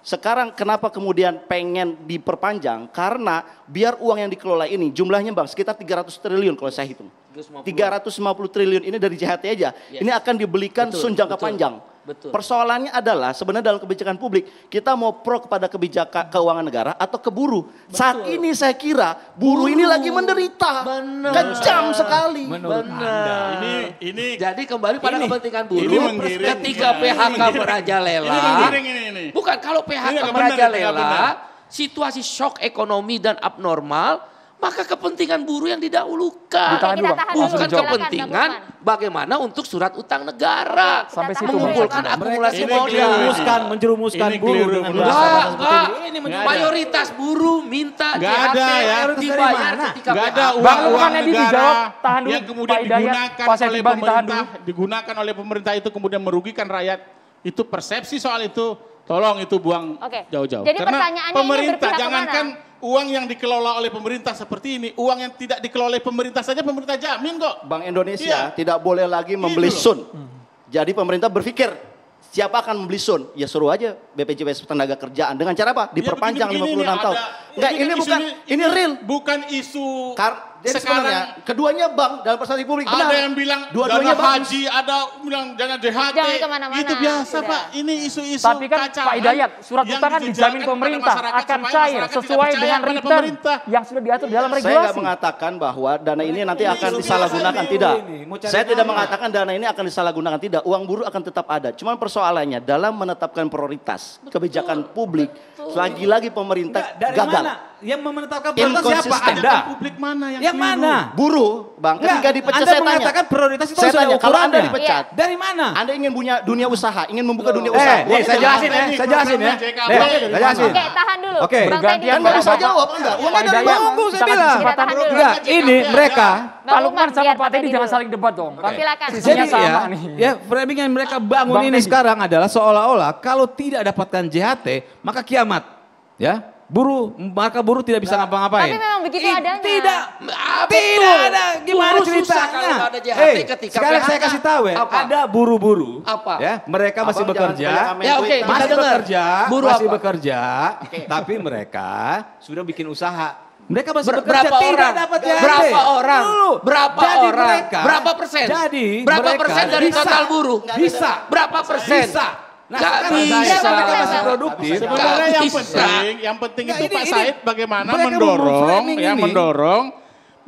Speaker 6: Sekarang kenapa kemudian pengen diperpanjang? Karena biar uang yang dikelola ini jumlahnya Bang sekitar 300 triliun kalau saya hitung. 350 triliun ini dari JHT aja. Ini akan dibelikan SUN jangka panjang.
Speaker 5: Betul.
Speaker 6: Persoalannya adalah sebenarnya dalam kebijakan publik kita mau pro kepada kebijakan keuangan negara atau ke buruh. Saat ini saya kira buruh ini lagi menderita. Kejam sekali.
Speaker 5: Ini jadi kembali pada kepentingan buruh. Ketika PHK merajalela. Bukan kalau PHK merajalela, situasi shock ekonomi dan abnormal, maka kepentingan buruh yang didahulukan. Bukan kepentingan bagaimana untuk surat utang negara.
Speaker 9: Sampai situ
Speaker 5: mengumpulkan akumulasi modal.
Speaker 9: Menjerumuskan buruh dengan
Speaker 5: ini mayoritas buruh minta JHT harus dibayar ketika
Speaker 7: Gak ada uang negara yang kemudian digunakan oleh pemerintah itu kemudian merugikan rakyat. Itu persepsi soal itu. Tolong itu buang jauh-jauh.
Speaker 4: Jadi
Speaker 7: karena pemerintah
Speaker 4: jangankan
Speaker 7: uang yang dikelola oleh pemerintah seperti ini, uang yang tidak dikelola oleh pemerintah saja pemerintah jamin kok.
Speaker 6: Bank Indonesia tidak boleh lagi membeli sun. Jadi pemerintah berpikir siapa akan membeli sun? Ya suruh aja BPJS tenaga kerjaan dengan cara apa? Diperpanjang 56 tahun. Enggak, ini real.
Speaker 7: Bukan isu
Speaker 6: jadi sebenarnya keduanya bank dalam persoalan publik benar.
Speaker 7: Ada yang bilang dana haji, ada bilang dana JHT. Itu biasa Pak. Ini isu-isu.
Speaker 3: Tapi kan Pak Hidayat, surat utang kan dijamin pemerintah akan cair sesuai dengan return yang sudah diatur dalam regulasi.
Speaker 6: Saya nggak mengatakan bahwa dana ini nanti akan disalahgunakan, tidak. Saya tidak mengatakan dana ini akan disalahgunakan, tidak. Uang buruh akan tetap ada. Cuman persoalannya dalam menetapkan prioritas kebijakan publik, lagi-lagi pemerintah gagal.
Speaker 9: Yang menetapkan prioritas siapa? Anda.
Speaker 7: Publik mana
Speaker 9: yang mana?
Speaker 6: Buruh, Bang. Ketika dipecat
Speaker 9: saya tanya. Anda mengatakan prioritas itu sudah ukurannya.
Speaker 6: Kalau Anda dipecat,
Speaker 9: dari mana?
Speaker 6: Anda ingin punya dunia usaha, ingin membuka dunia usaha.
Speaker 9: Saya jelasin ya.
Speaker 4: Oke, tahan dulu.
Speaker 9: Oke.
Speaker 6: Kan nggak bisa jawab, enggak? Uangnya dari
Speaker 9: tunggu saya bilang. Enggak, ini mereka.
Speaker 3: Pak Lukman sama Pak Teddy jangan saling debat dong.
Speaker 4: Silakan.
Speaker 3: Sisinya sama nih.
Speaker 9: Ya, framing yang mereka bangun ini sekarang adalah seolah-olah kalau tidak dapatkan JHT, maka kiamat. Ya. Maka buruh tidak bisa ngapa-ngapain.
Speaker 4: Tapi memang begitu adanya.
Speaker 9: Tidak ada. Gimana ceritanya? Sekarang saya kasih tahu ya. Ada buruh-buruh. Ya, mereka masih bekerja.
Speaker 5: Ya oke,
Speaker 9: masih bekerja. Masih bekerja. Tapi mereka sudah bikin usaha. Mereka masih bekerja. Tidak dapat JHT.
Speaker 5: Berapa orang?
Speaker 9: Jadi mereka.
Speaker 5: Berapa persen?
Speaker 9: Jadi
Speaker 5: berapa persen dari total buruh?
Speaker 9: Bisa.
Speaker 5: Berapa persen?
Speaker 9: Bisa.
Speaker 5: Gak bisa.
Speaker 9: Mereka masih produktif.
Speaker 7: Sebenarnya yang penting itu Pak Said bagaimana mendorong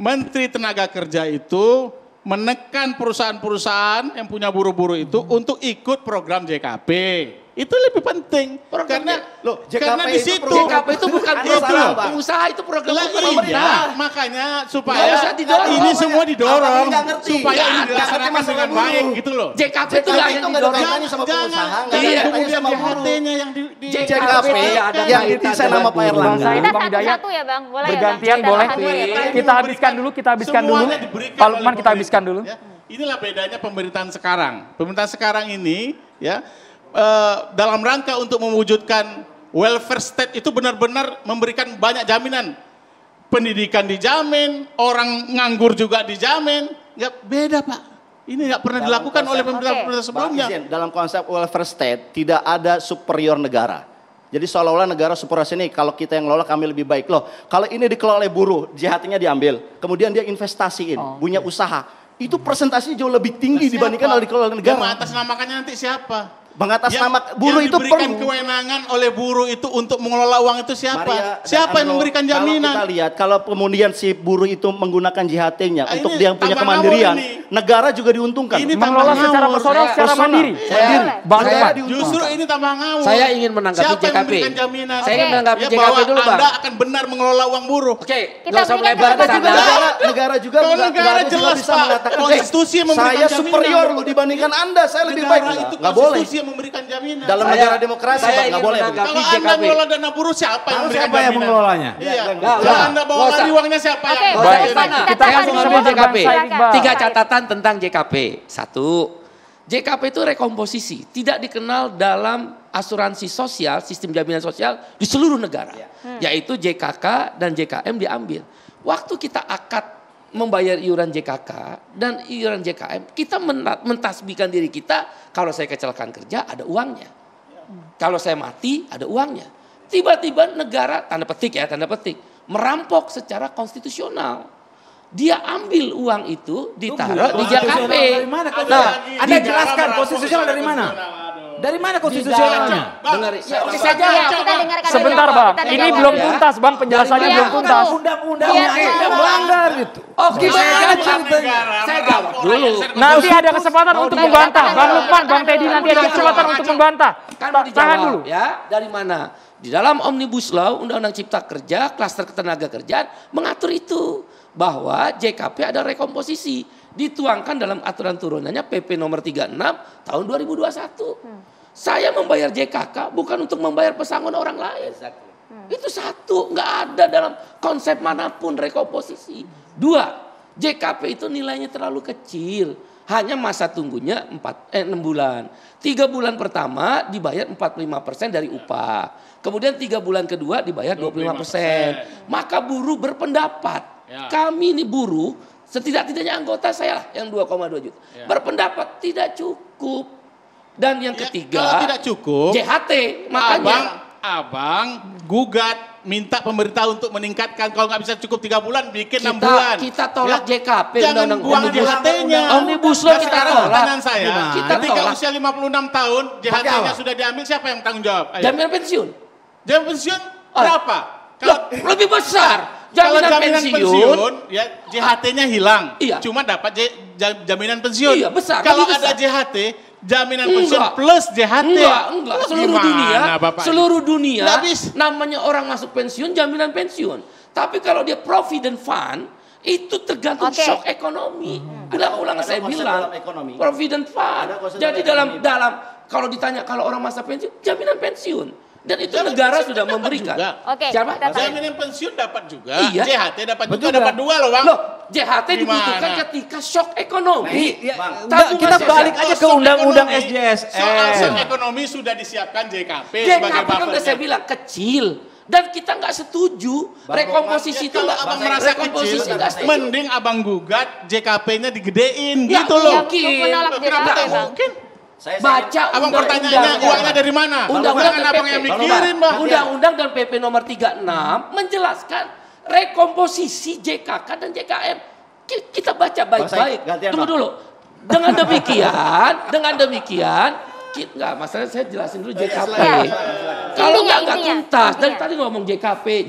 Speaker 7: Menteri Tenaga Kerja itu menekan perusahaan-perusahaan yang punya buruh-buruh itu untuk ikut program JKP. Itu lebih penting. Karena di situ
Speaker 5: JKP itu bukan program pengusaha, itu program pemerintah.
Speaker 7: Makanya supaya ini semua didorong supaya ini dilaksanakan dengan baik gitu loh.
Speaker 5: JKP itu nggak yang didorong
Speaker 6: sama pengusaha,
Speaker 7: kemudian JHT-nya yang di
Speaker 6: JKP yang didesain nama Pak Erlangga.
Speaker 4: Kita satu-satu ya Bang, boleh
Speaker 3: bergantian boleh. Kita habiskan dulu. Pak Lukman kita habiskan dulu.
Speaker 7: Inilah bedanya pemerintahan sekarang. Pemerintahan sekarang ini ya dalam rangka untuk mewujudkan welfare state itu benar-benar memberikan banyak jaminan. Pendidikan dijamin, orang nganggur juga dijamin. Ya beda Pak. Ini nggak pernah dilakukan oleh pemerintah sebelumnya.
Speaker 6: Dalam konsep welfare state tidak ada superior negara. Jadi seolah-olah negara superior ini kalau kita yang ngelola kami lebih baik. Loh, kalau ini dikelola oleh buruh, JHT-nya diambil. Kemudian dia investasiin, punya usaha. Itu presentasinya jauh lebih tinggi dibandingkan kalau dikelola negara.
Speaker 7: Yang mengatasnamakannya nanti siapa?
Speaker 6: Mengatasnamakan buruh itu
Speaker 7: diberikan kewenangan oleh buruh itu untuk mengelola uang itu siapa? Siapa yang memberikan jaminan?
Speaker 6: Kalau kita lihat kalau kemudian si buruh itu menggunakan JHT-nya untuk dia yang punya kemandirian, negara juga diuntungkan.
Speaker 3: Ini mengelola secara personal, secara mandiri.
Speaker 7: Justru ini tambah ngawur.
Speaker 5: Saya ingin menanggapi JKP.
Speaker 7: Siapa yang memberikan jaminan?
Speaker 5: Saya ingin menanggapi JKP dulu Bang.
Speaker 7: Anda akan benar mengelola uang buruh.
Speaker 5: Oke, nggak usah melebar ke sana.
Speaker 6: Negara juga
Speaker 7: jelas
Speaker 6: bisa mengatakan
Speaker 7: konstitusi memberikan
Speaker 6: saya superior lu dibandingkan Anda, saya lebih baik. Nggak boleh.
Speaker 7: Memberikan jaminan.
Speaker 6: Dalam negara demokrasi nggak boleh.
Speaker 7: Kalau Anda mengelola dana buruh siapa yang memberikan jaminan?
Speaker 9: Siapa yang mengelolanya?
Speaker 7: Kalau Anda bawa lari uangnya siapa yang?
Speaker 5: Kita ngomong JKP. 3 catatan tentang JKP. 1, JKP itu rekomposisi, tidak dikenal dalam asuransi sosial, sistem jaminan sosial di seluruh negara. Yaitu JKK dan JKM diambil. Waktu kita akad membayar iuran JKK dan iuran JKM, kita mentasbihkan diri kita, kalau saya kecelakaan kerja ada uangnya. Kalau saya mati ada uangnya. Tiba-tiba negara, tanda petik, merampok secara konstitusional. Dia ambil uang itu, ditaruh di JKP.
Speaker 9: Nah, Anda jelaskan konstitusional dari mana? Dari mana konstitusionalnya?
Speaker 4: Bisa jawab. Kita dengarkan
Speaker 3: sebentar Bang, ini belum tuntas Bang, penjelasannya belum tuntas.
Speaker 9: Undang-undangnya yang melanggar gitu. Oh gimana ceritanya? Saya jawab dulu.
Speaker 3: Nanti ada kesempatan untuk membantah. Bang Lukman, Bang Teddy nanti ada kesempatan untuk membantah. Tahan dulu.
Speaker 5: Ya, dari mana? Di dalam Omnibus Law, Undang-Undang Cipta Kerja, klaster ketenaga kerjaan mengatur itu. Bahwa JKP ada rekomposisi. Dituangkan dalam aturan turunannya PP nomor 36 tahun 2021. Saya membayar JKK bukan untuk membayar pesangon orang lain. Itu satu, nggak ada dalam konsep manapun rekomposisi. Dua, JKP itu nilainya terlalu kecil. Hanya masa tunggunya 6 bulan. 3 bulan pertama dibayar 45% dari upah. Kemudian 3 bulan kedua dibayar 25%. Maka buruh berpendapat. Kami ini buruh, setidak-tidaknya anggota saya lah yang 2,2 juta. Berpendapat tidak cukup. Dan yang ketiga,
Speaker 7: kalau tidak cukup,
Speaker 5: JHT. Makanya
Speaker 7: abang gugat minta pemerintah untuk meningkatkan, kalau nggak bisa cukup 3 bulan bikin 6 bulan.
Speaker 5: Kita tolak JKP.
Speaker 7: Jangan buang JHT-nya.
Speaker 5: Omnibus Law kita tolak.
Speaker 7: Pertanyaan saya, ketika
Speaker 5: tolak.
Speaker 7: usia 56 tahun JHT-nya sudah diambil, siapa yang tanggung jawab?
Speaker 5: Jaminan pensiun.
Speaker 7: Jaminan pensiun berapa?
Speaker 5: Kalau lebih besar.
Speaker 7: Jaminan pensiun ya JHT-nya hilang.
Speaker 5: Iya.
Speaker 7: Cuma dapat jaminan pensiun.
Speaker 5: Iya, besar.
Speaker 7: Kalau ada JHT, jaminan pensiun plus JHT.
Speaker 5: Enggak. Seluruh dunia
Speaker 7: Habis.
Speaker 5: namanya orang masuk pensiun jaminan pensiun. Tapi kalau dia provident fund itu tergantung shock ekonomi. Ulang-ulang saya bilang provident fund. Jadi dalam kalau ditanya kalau orang masa pensiun jaminan pensiun. Dan itu negara sudah memberikan.
Speaker 7: Siapa? Jaminan pensiun dapat juga.
Speaker 5: Iya.
Speaker 7: JHT dapat juga. Dapat 2 loh Bang.
Speaker 5: Loh, JHT dibutuhkan ketika shock ekonomi.
Speaker 9: Kita balik aja ke undang-undang SJSN.
Speaker 7: Soal shock ekonomi sudah disiapkan JKP sebagai
Speaker 5: JKP kan udah
Speaker 7: buffernya.
Speaker 5: saya bilang kecil. Dan kita nggak setuju. Rekomposisi itu nggak.
Speaker 7: Abang merasa kecil, mending abang gugat JKP-nya digedein gitu loh.
Speaker 4: Kenapa
Speaker 7: tak mungkin?
Speaker 5: Baca
Speaker 7: abang pertanyaannya uangnya dari mana?
Speaker 5: Undang-undang dan
Speaker 7: abang yang mikirin Bang.
Speaker 5: Undang-undang dan PP nomor 36 menjelaskan rekomposisi JKK dan JKM. Kita baca baik-baik. Tunggu dulu. Dengan demikian, enggak, masalahnya saya jelasin dulu JKP. Kalau enggak tuntas. Dari tadi ngomong JKP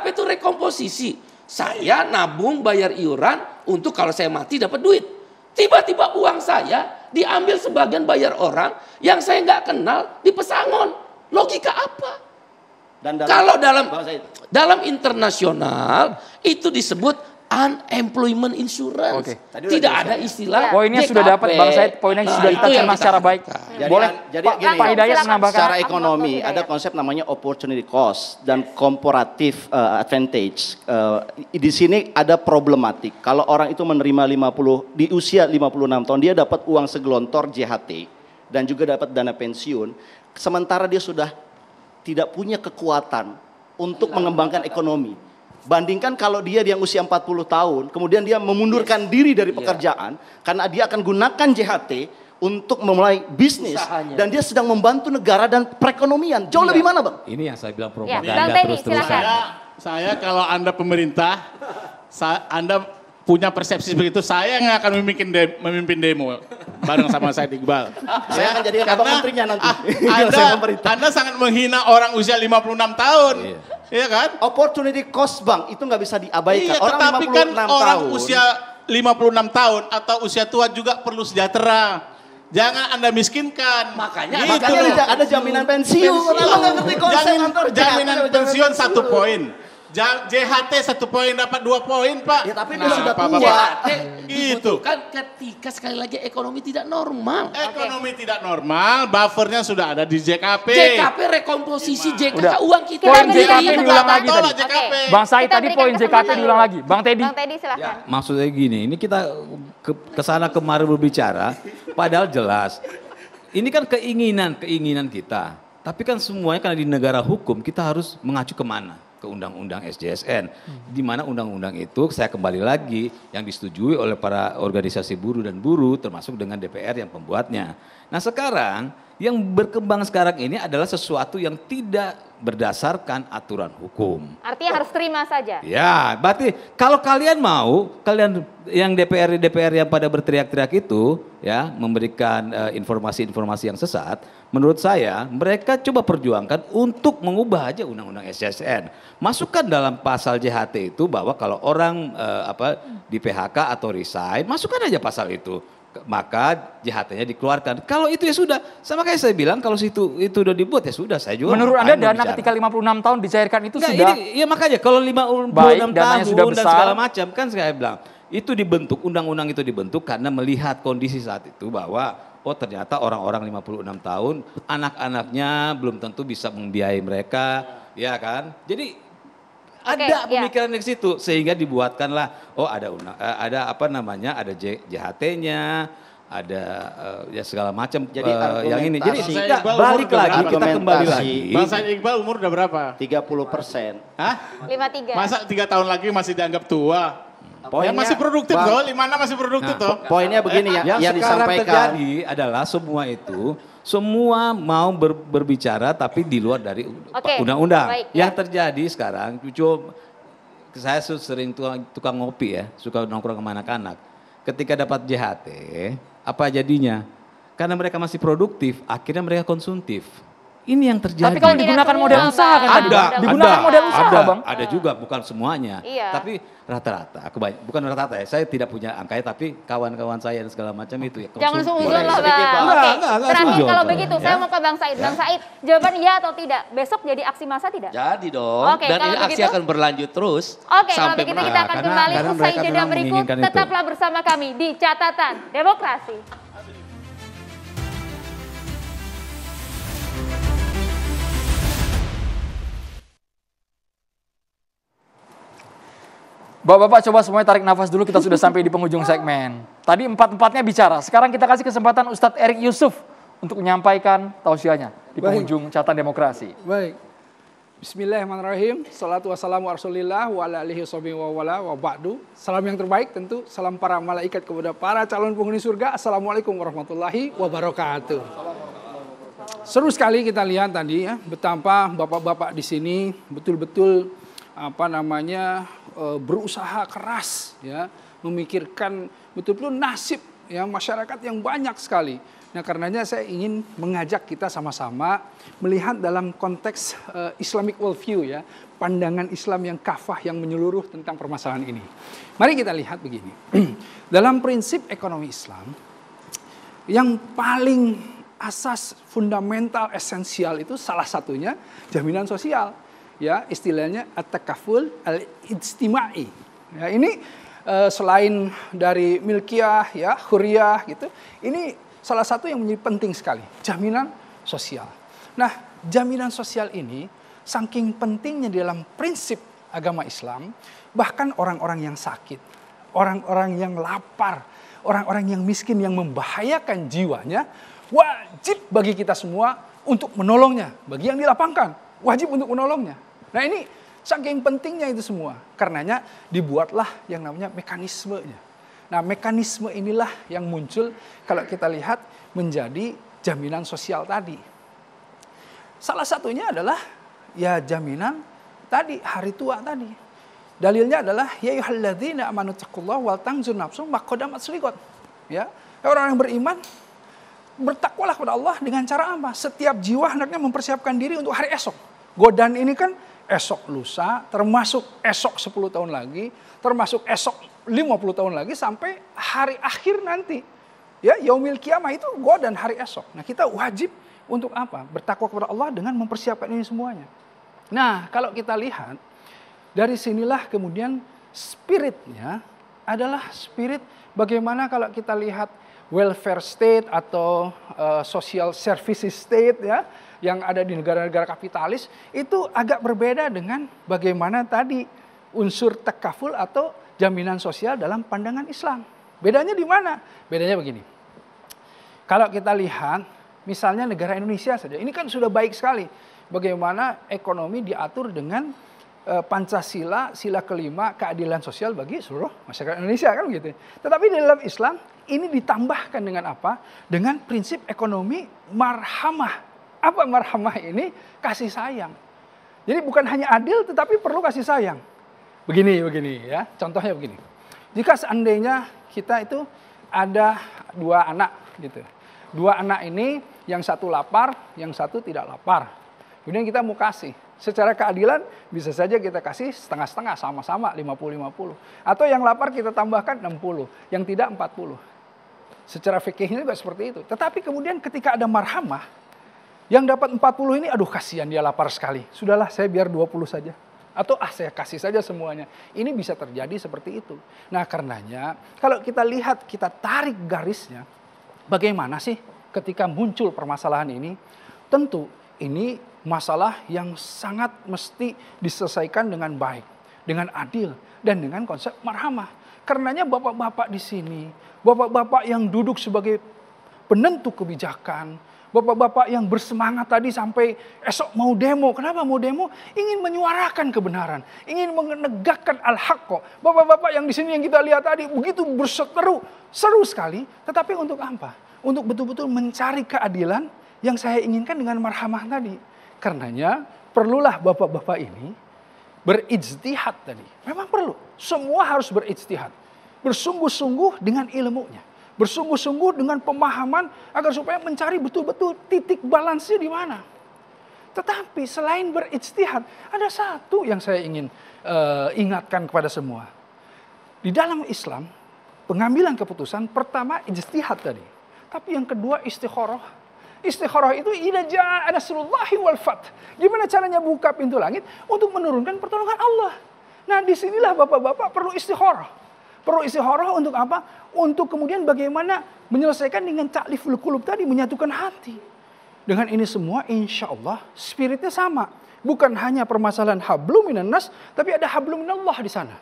Speaker 5: itu rekomposisi. Saya nabung bayar iuran untuk kalau saya mati dapat duit. Tiba-tiba uang saya diambil sebagian bayar orang yang saya nggak kenal di pesangon. Logika apa? Kalau dalam internasional itu disebut unemployment insurance. Tidak ada istilah.
Speaker 3: Poinnya sudah dapat Bang Said, poinnya sudah diterjemahkan secara baik. Boleh
Speaker 6: jadi gini,
Speaker 3: Pak Hidayat menambahkan.
Speaker 6: Secara ekonomi ada konsep namanya opportunity cost dan comparative advantage. Di sini ada problematik. Kalau orang itu menerima di usia 56 tahun dia dapat uang segelontor JHT dan juga dapat dana pensiun, sementara dia sudah tidak punya kekuatan untuk mengembangkan ekonomi. Bandingkan kalau dia yang usia 40 tahun, kemudian dia memundurkan diri dari pekerjaan, karena dia akan gunakan JHT untuk memulai bisnis. Dan dia sedang membantu negara dan perekonomian. Jauh lebih mana Bang?
Speaker 9: Ini yang saya bilang propaganda
Speaker 4: terus-terusan.
Speaker 7: Saya kalau Anda pemerintah, Anda punya persepsi begitu, saya nggak akan memimpin demo bareng sama Said Iqbal.
Speaker 6: Saya akan jadi abang menterinya nanti.
Speaker 7: Anda sangat menghina orang usia 56 tahun. Iya kan?
Speaker 6: Opportunity cost Bang, itu nggak bisa diabaikan.
Speaker 7: Iya,
Speaker 6: orang
Speaker 7: tetapi kan orang
Speaker 6: tahun,
Speaker 7: usia 56 tahun atau usia tua juga perlu sejahtera. Jangan Anda miskinkan.
Speaker 5: Makanya
Speaker 6: ada jaminan pensiun.
Speaker 7: Jaminan pensiun 1 poin. JHT 1 poin dapat 2 poin Pak.
Speaker 6: Ya tapi dia sudah tua.
Speaker 5: Gitu. Kan ketika sekali lagi ekonomi tidak normal.
Speaker 7: Ekonomi tidak normal, buffernya sudah ada di JKP.
Speaker 5: JKP rekomposisi JKK uang kita.
Speaker 3: Poin JKP diulang lagi tadi. Bang Said tadi poin JKP diulang lagi. Bang Teddy
Speaker 9: Ya,
Speaker 4: silakan.
Speaker 9: maksudnya gini, ini kita kesana kemari berbicara, padahal jelas. Ini kan keinginan kita. Tapi kan semuanya karena di negara hukum kita harus mengacu kemana? Ke undang-undang SJSN, di mana undang-undang itu saya kembali lagi yang disetujui oleh para organisasi buruh dan buruh termasuk dengan DPR yang pembuatnya. Nah sekarang Yang berkembang sekarang ini adalah sesuatu yang tidak berdasarkan aturan hukum.
Speaker 4: Artinya harus terima saja.
Speaker 9: Ya, berarti kalau kalian mau, kalian yang DPR yang pada berteriak-teriak itu ya memberikan informasi-informasi yang sesat, menurut saya mereka coba perjuangkan untuk mengubah aja undang-undang SSN. Masukkan dalam pasal JHT itu bahwa kalau orang di PHK atau resign, masukkan aja pasal itu. Maka JHT-nya dikeluarkan. Kalau itu ya sudah, sama kayak saya bilang kalau itu udah dibuat ya sudah, saya juga.
Speaker 3: Menurut Anda dana ketika 56 tahun dicairkan itu sudah
Speaker 9: ya makanya kalau 56 tahun sudah besar, dan segala macam kan saya bilang itu dibentuk, undang-undang itu dibentuk karena melihat kondisi saat itu bahwa ternyata orang-orang 56 tahun anak-anaknya belum tentu bisa membiayai mereka, ya kan? Jadi ada pemikiran di situ sehingga dibuatkanlah ada ada JHT-nya, ada ya segala macam. Jadi yang ini. Jadi balik lagi kita kembali lagi.
Speaker 7: Bang Said Iqbal umur udah berapa?
Speaker 10: 30%.
Speaker 7: Hah?
Speaker 4: 53.
Speaker 7: Masa 3 tahun lagi masih dianggap tua?
Speaker 10: Poinnya,
Speaker 7: ya masih produktif toh, 56 masih produktif toh.
Speaker 10: Poinnya begini yang
Speaker 9: sekarang
Speaker 10: disampaikan
Speaker 9: terjadi adalah semua mau berbicara tapi di luar dari undang-undang. Yang terjadi sekarang, saya sering tukang ngopi ya, suka nongkrong sama anak-anak. Ketika dapat JHT, apa jadinya? Karena mereka masih produktif, akhirnya mereka konsumtif. Ini yang terjadi.
Speaker 3: Tapi kalau digunakan model usaha kan? Digunakan model usaha, Bang.
Speaker 9: Ada juga, bukan semuanya.
Speaker 4: Iya.
Speaker 9: Tapi rata-rata, bukan rata-rata ya, saya tidak punya angkanya, tapi kawan-kawan saya dan segala macam itu ya.
Speaker 4: Jangan suzon lah, Bang. Oke, terakhir kalau begitu, saya mau ke Bang Said. Bang Said, jawaban iya atau tidak? Besok jadi aksi massa tidak?
Speaker 5: Jadi dong, dan ini aksi akan berlanjut terus.
Speaker 4: Oke, kalau begitu kita akan kembali usai jeda berikut. Tetaplah bersama kami di Catatan Demokrasi.
Speaker 3: Bapak-bapak coba semuanya tarik nafas dulu, kita sudah sampai di penghujung segmen. Tadi empat-empatnya bicara, sekarang kita kasih kesempatan Ustadz Erik Yusuf untuk menyampaikan tausiahnya di penghujung Catatan Demokrasi.
Speaker 11: Baik, bismillahirrahmanirrahim, salatu wassalamu rasulillah wa ala alihi wa ba'du. Salam yang terbaik tentu, salam para malaikat kepada para calon penghuni surga. Assalamualaikum warahmatullahi wabarakatuh. Seru sekali kita lihat tadi ya, betapa bapak-bapak di sini betul-betul berusaha keras ya, memikirkan betul-betul nasib ya masyarakat yang banyak sekali. Nah, karenanya saya ingin mengajak kita sama-sama melihat dalam konteks Islamic worldview ya, pandangan Islam yang kafah, yang menyeluruh tentang permasalahan ini. Mari kita lihat begini. Dalam prinsip ekonomi Islam, yang paling asas fundamental esensial itu salah satunya jaminan sosial. Ya, istilahnya at-takaful al-ijtimai. Ya, ini selain dari milkiyah, ya, huriyah gitu, ini salah satu yang menjadi penting sekali, jaminan sosial. Nah, jaminan sosial ini saking pentingnya dalam prinsip agama Islam, bahkan orang-orang yang sakit, orang-orang yang lapar, orang-orang yang miskin yang membahayakan jiwanya, wajib bagi kita semua untuk menolongnya. Bagi yang dilapangkan, wajib untuk menolongnya. Nah, ini saking pentingnya itu semua. Karenanya dibuatlah yang namanya mekanismenya. Nah, mekanisme inilah yang muncul kalau kita lihat menjadi jaminan sosial tadi. Salah satunya adalah ya jaminan tadi, hari tua tadi. Dalilnya adalah ya ayyuhalladzina amanu taqullaha wal tanzur nafsum ma qaddamat liqad. Ya, orang yang beriman bertakwalah kepada Allah dengan cara apa? Setiap jiwa hendaknya mempersiapkan diri untuk hari esok. Godaan ini kan esok lusa, termasuk esok 10 tahun lagi, termasuk esok 50 tahun lagi, sampai hari akhir nanti. Ya, yaumil kiamah itu godaan hari esok. Nah, kita wajib untuk apa? Bertakwa kepada Allah dengan mempersiapkan ini semuanya. Nah, kalau kita lihat, dari sinilah kemudian spiritnya adalah spirit bagaimana kalau kita lihat welfare state atau social services state ya, yang ada di negara-negara kapitalis, itu agak berbeda dengan bagaimana tadi unsur takaful atau jaminan sosial dalam pandangan Islam. Bedanya di mana? Bedanya begini. Kalau kita lihat, misalnya negara Indonesia saja, ini kan sudah baik sekali. Bagaimana ekonomi diatur dengan Pancasila, sila kelima, keadilan sosial bagi seluruh masyarakat Indonesia kan gitu. Tetapi di dalam Islam ini ditambahkan dengan apa? Dengan prinsip ekonomi marhamah. Apa marhamah ini? Kasih sayang. Jadi bukan hanya adil tetapi perlu kasih sayang. Begini ya, contohnya begini. Jika seandainya kita itu ada 2 anak gitu. 2 anak ini yang satu lapar, yang satu tidak lapar. Kemudian kita mau kasih. Secara keadilan bisa saja kita kasih setengah-setengah, sama-sama 50-50. Atau yang lapar kita tambahkan 60, yang tidak 40. Secara fikihnya juga seperti itu. Tetapi kemudian ketika ada marhamah, yang dapat 40 ini, aduh kasihan dia lapar sekali. Sudahlah saya biar 20 saja. Atau saya kasih saja semuanya. Ini bisa terjadi seperti itu. Nah karenanya kalau kita lihat, kita tarik garisnya, bagaimana sih ketika muncul permasalahan ini? Tentu ini masalah yang sangat mesti diselesaikan dengan baik, dengan adil, dan dengan konsep marhamah. Karenanya bapak-bapak di sini, bapak-bapak yang duduk sebagai penentu kebijakan, bapak-bapak yang bersemangat tadi sampai esok mau demo. Kenapa mau demo? Ingin menyuarakan kebenaran, ingin menegakkan al-haqqa. Bapak-bapak yang di sini yang kita lihat tadi begitu berseteru, seru sekali. Tetapi untuk apa? Untuk betul-betul mencari keadilan yang saya inginkan dengan marhamah tadi. Karenanya perlulah bapak-bapak ini berijtihad tadi. Memang perlu. Semua harus berijtihad. Bersungguh-sungguh dengan ilmunya. Bersungguh-sungguh dengan pemahaman agar supaya mencari betul-betul titik balansnya di mana. Tetapi selain berijtihad, ada satu yang saya ingin ingatkan kepada semua. Di dalam Islam, pengambilan keputusan pertama ijtihad tadi. Tapi yang kedua istikharah. Istikharah itu idza jaa nasrullahi wal fath. Gimana caranya buka pintu langit untuk menurunkan pertolongan Allah. Nah, disinilah bapak-bapak perlu istikharah. Perlu istikharah untuk apa? Untuk kemudian bagaimana menyelesaikan dengan ta'liful qulub tadi, menyatukan hati. Dengan ini semua insya Allah spiritnya sama. Bukan hanya permasalahan hablum minan nas, tapi ada hablum minallah di sana.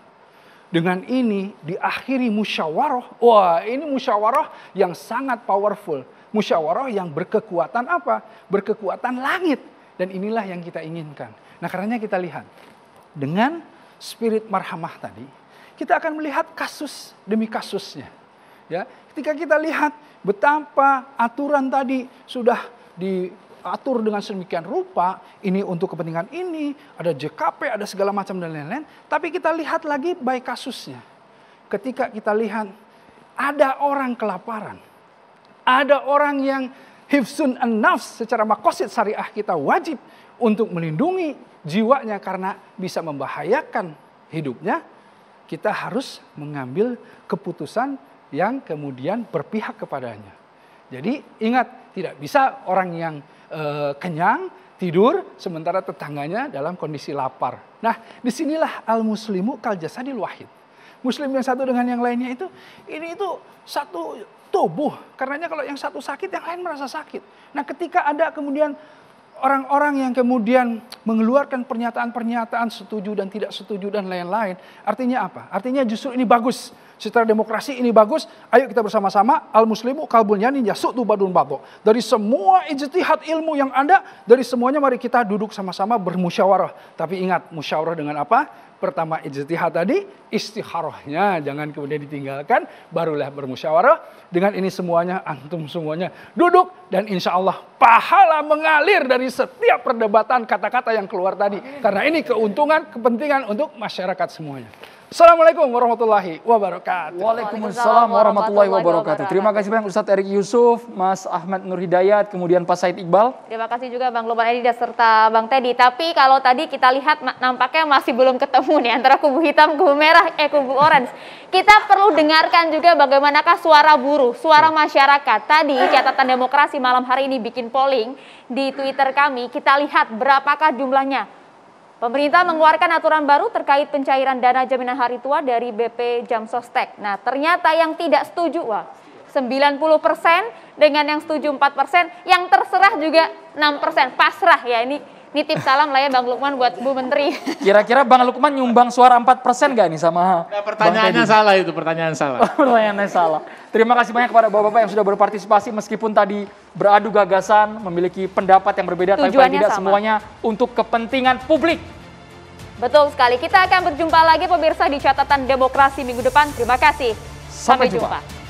Speaker 11: Dengan ini diakhiri musyawarah. Wah, ini musyawarah yang sangat powerful. Musyawarah yang berkekuatan apa? Berkekuatan langit. Dan inilah yang kita inginkan. Nah karenanya kita lihat. Dengan spirit marhamah tadi, kita akan melihat kasus demi kasusnya. Ya, ketika kita lihat betapa aturan tadi sudah diatur dengan sedemikian rupa, ini untuk kepentingan ini, ada JKP, ada segala macam dan lain-lain. Tapi kita lihat lagi baik kasusnya. Ketika kita lihat ada orang kelaparan, ada orang yang hifzun an-nafs, secara maqasid syariah kita wajib untuk melindungi jiwanya karena bisa membahayakan hidupnya. Kita harus mengambil keputusan yang kemudian berpihak kepadanya. Jadi ingat, tidak bisa orang yang kenyang tidur sementara tetangganya dalam kondisi lapar. Nah, disinilah al-muslimu kal jasadil wahid. Muslim yang satu dengan yang lainnya itu satu tubuh. Karenanya kalau yang satu sakit, yang lain merasa sakit. Nah ketika ada kemudian orang-orang yang kemudian mengeluarkan pernyataan-pernyataan setuju dan tidak setuju dan lain-lain. Artinya apa? Artinya justru ini bagus. Secara demokrasi ini bagus. Ayo kita bersama-sama. Al-muslimu kalbunyanin yasu'tu badun bato. Dari semua ijtihad ilmu yang ada, dari semuanya mari kita duduk sama-sama bermusyawarah. Tapi ingat, musyawarah dengan apa? Pertama ijtihad tadi, istikharahnya jangan kemudian ditinggalkan, barulah bermusyawarah. Dengan ini semuanya, antum semuanya duduk dan insya Allah pahala mengalir dari setiap perdebatan kata-kata yang keluar tadi. Karena ini keuntungan, kepentingan untuk masyarakat semuanya. Assalamualaikum warahmatullahi wabarakatuh.
Speaker 3: Waalaikumsalam warahmatullahi wabarakatuh. Terima kasih banyak Ustadz Erik Yusuf, Mas Ahmad Nur Hidayat, kemudian Pak Said Iqbal.
Speaker 4: Terima kasih juga Bang Lukman Edi serta Bang Teddy. Tapi kalau tadi kita lihat nampaknya masih belum ketemu nih antara kubu hitam, kubu merah, kubu orange. Kita perlu dengarkan juga bagaimanakah suara buruh, suara masyarakat. Tadi catatan demokrasi malam hari ini bikin polling di Twitter kami. Kita lihat berapakah jumlahnya. Pemerintah mengeluarkan aturan baru terkait pencairan dana jaminan hari tua dari BP Jamsostek. Nah, ternyata yang tidak setuju, 90% dengan yang setuju 4%, yang terserah juga 6%. Pasrah ya, ini nitip salam lah ya Bang Lukman buat Bu Menteri.
Speaker 3: Kira-kira Bang Lukman nyumbang suara 4% gak nih sama
Speaker 7: pertanyaannya salah itu, pertanyaan salah.
Speaker 3: Pertanyaannya salah. Terima kasih banyak kepada bapak-bapak yang sudah berpartisipasi meskipun tadi beradu gagasan, memiliki pendapat yang berbeda, tapi paling tidak semuanya untuk kepentingan publik.
Speaker 4: Betul sekali. Kita akan berjumpa lagi pemirsa di catatan demokrasi minggu depan. Terima kasih.
Speaker 3: Sampai jumpa.